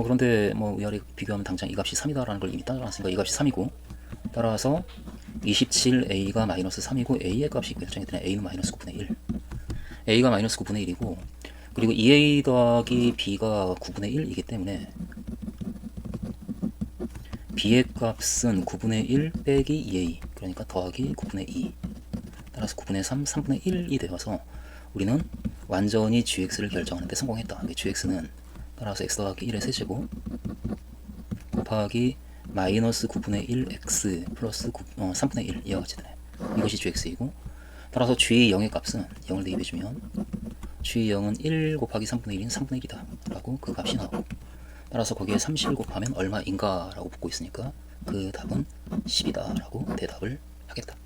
그런데 뭐 위아래 비교하면 당장 이 값이 3이다라는 걸 이미 따라놨으니까 이 값이 3이고, 따라서 27A가 마이너스 3이고 A의 값이 결정이 되네. A는 마이너스 9분의 1. A가 마이너스 9분의 1이고, 그리고 2A 더하기 B가 9분의 1이기 때문에 B의 값은 9분의 1 빼기 2A, 그러니까 더하기 9분의 2, 따라서 9분의 3, 3분의 1이 되어서 우리는 완전히 GX를 결정하는데 성공했다. GX는 따라서 X 더하기 1의 세제곱 곱하기 마이너스 9분의 1 X 플러스 3분의 1, 이와 같이 되네. 이것이 GX이고, 따라서 G0의 값은 0을 대입해주면 G0은 1 곱하기 3분의 1인 3분의 1이다 라고 그 값이 나오고, 따라서 거기에 30을 곱하면 얼마인가 라고 묻고 있으니까 그 답은 10이다 라고 대답을 하겠다.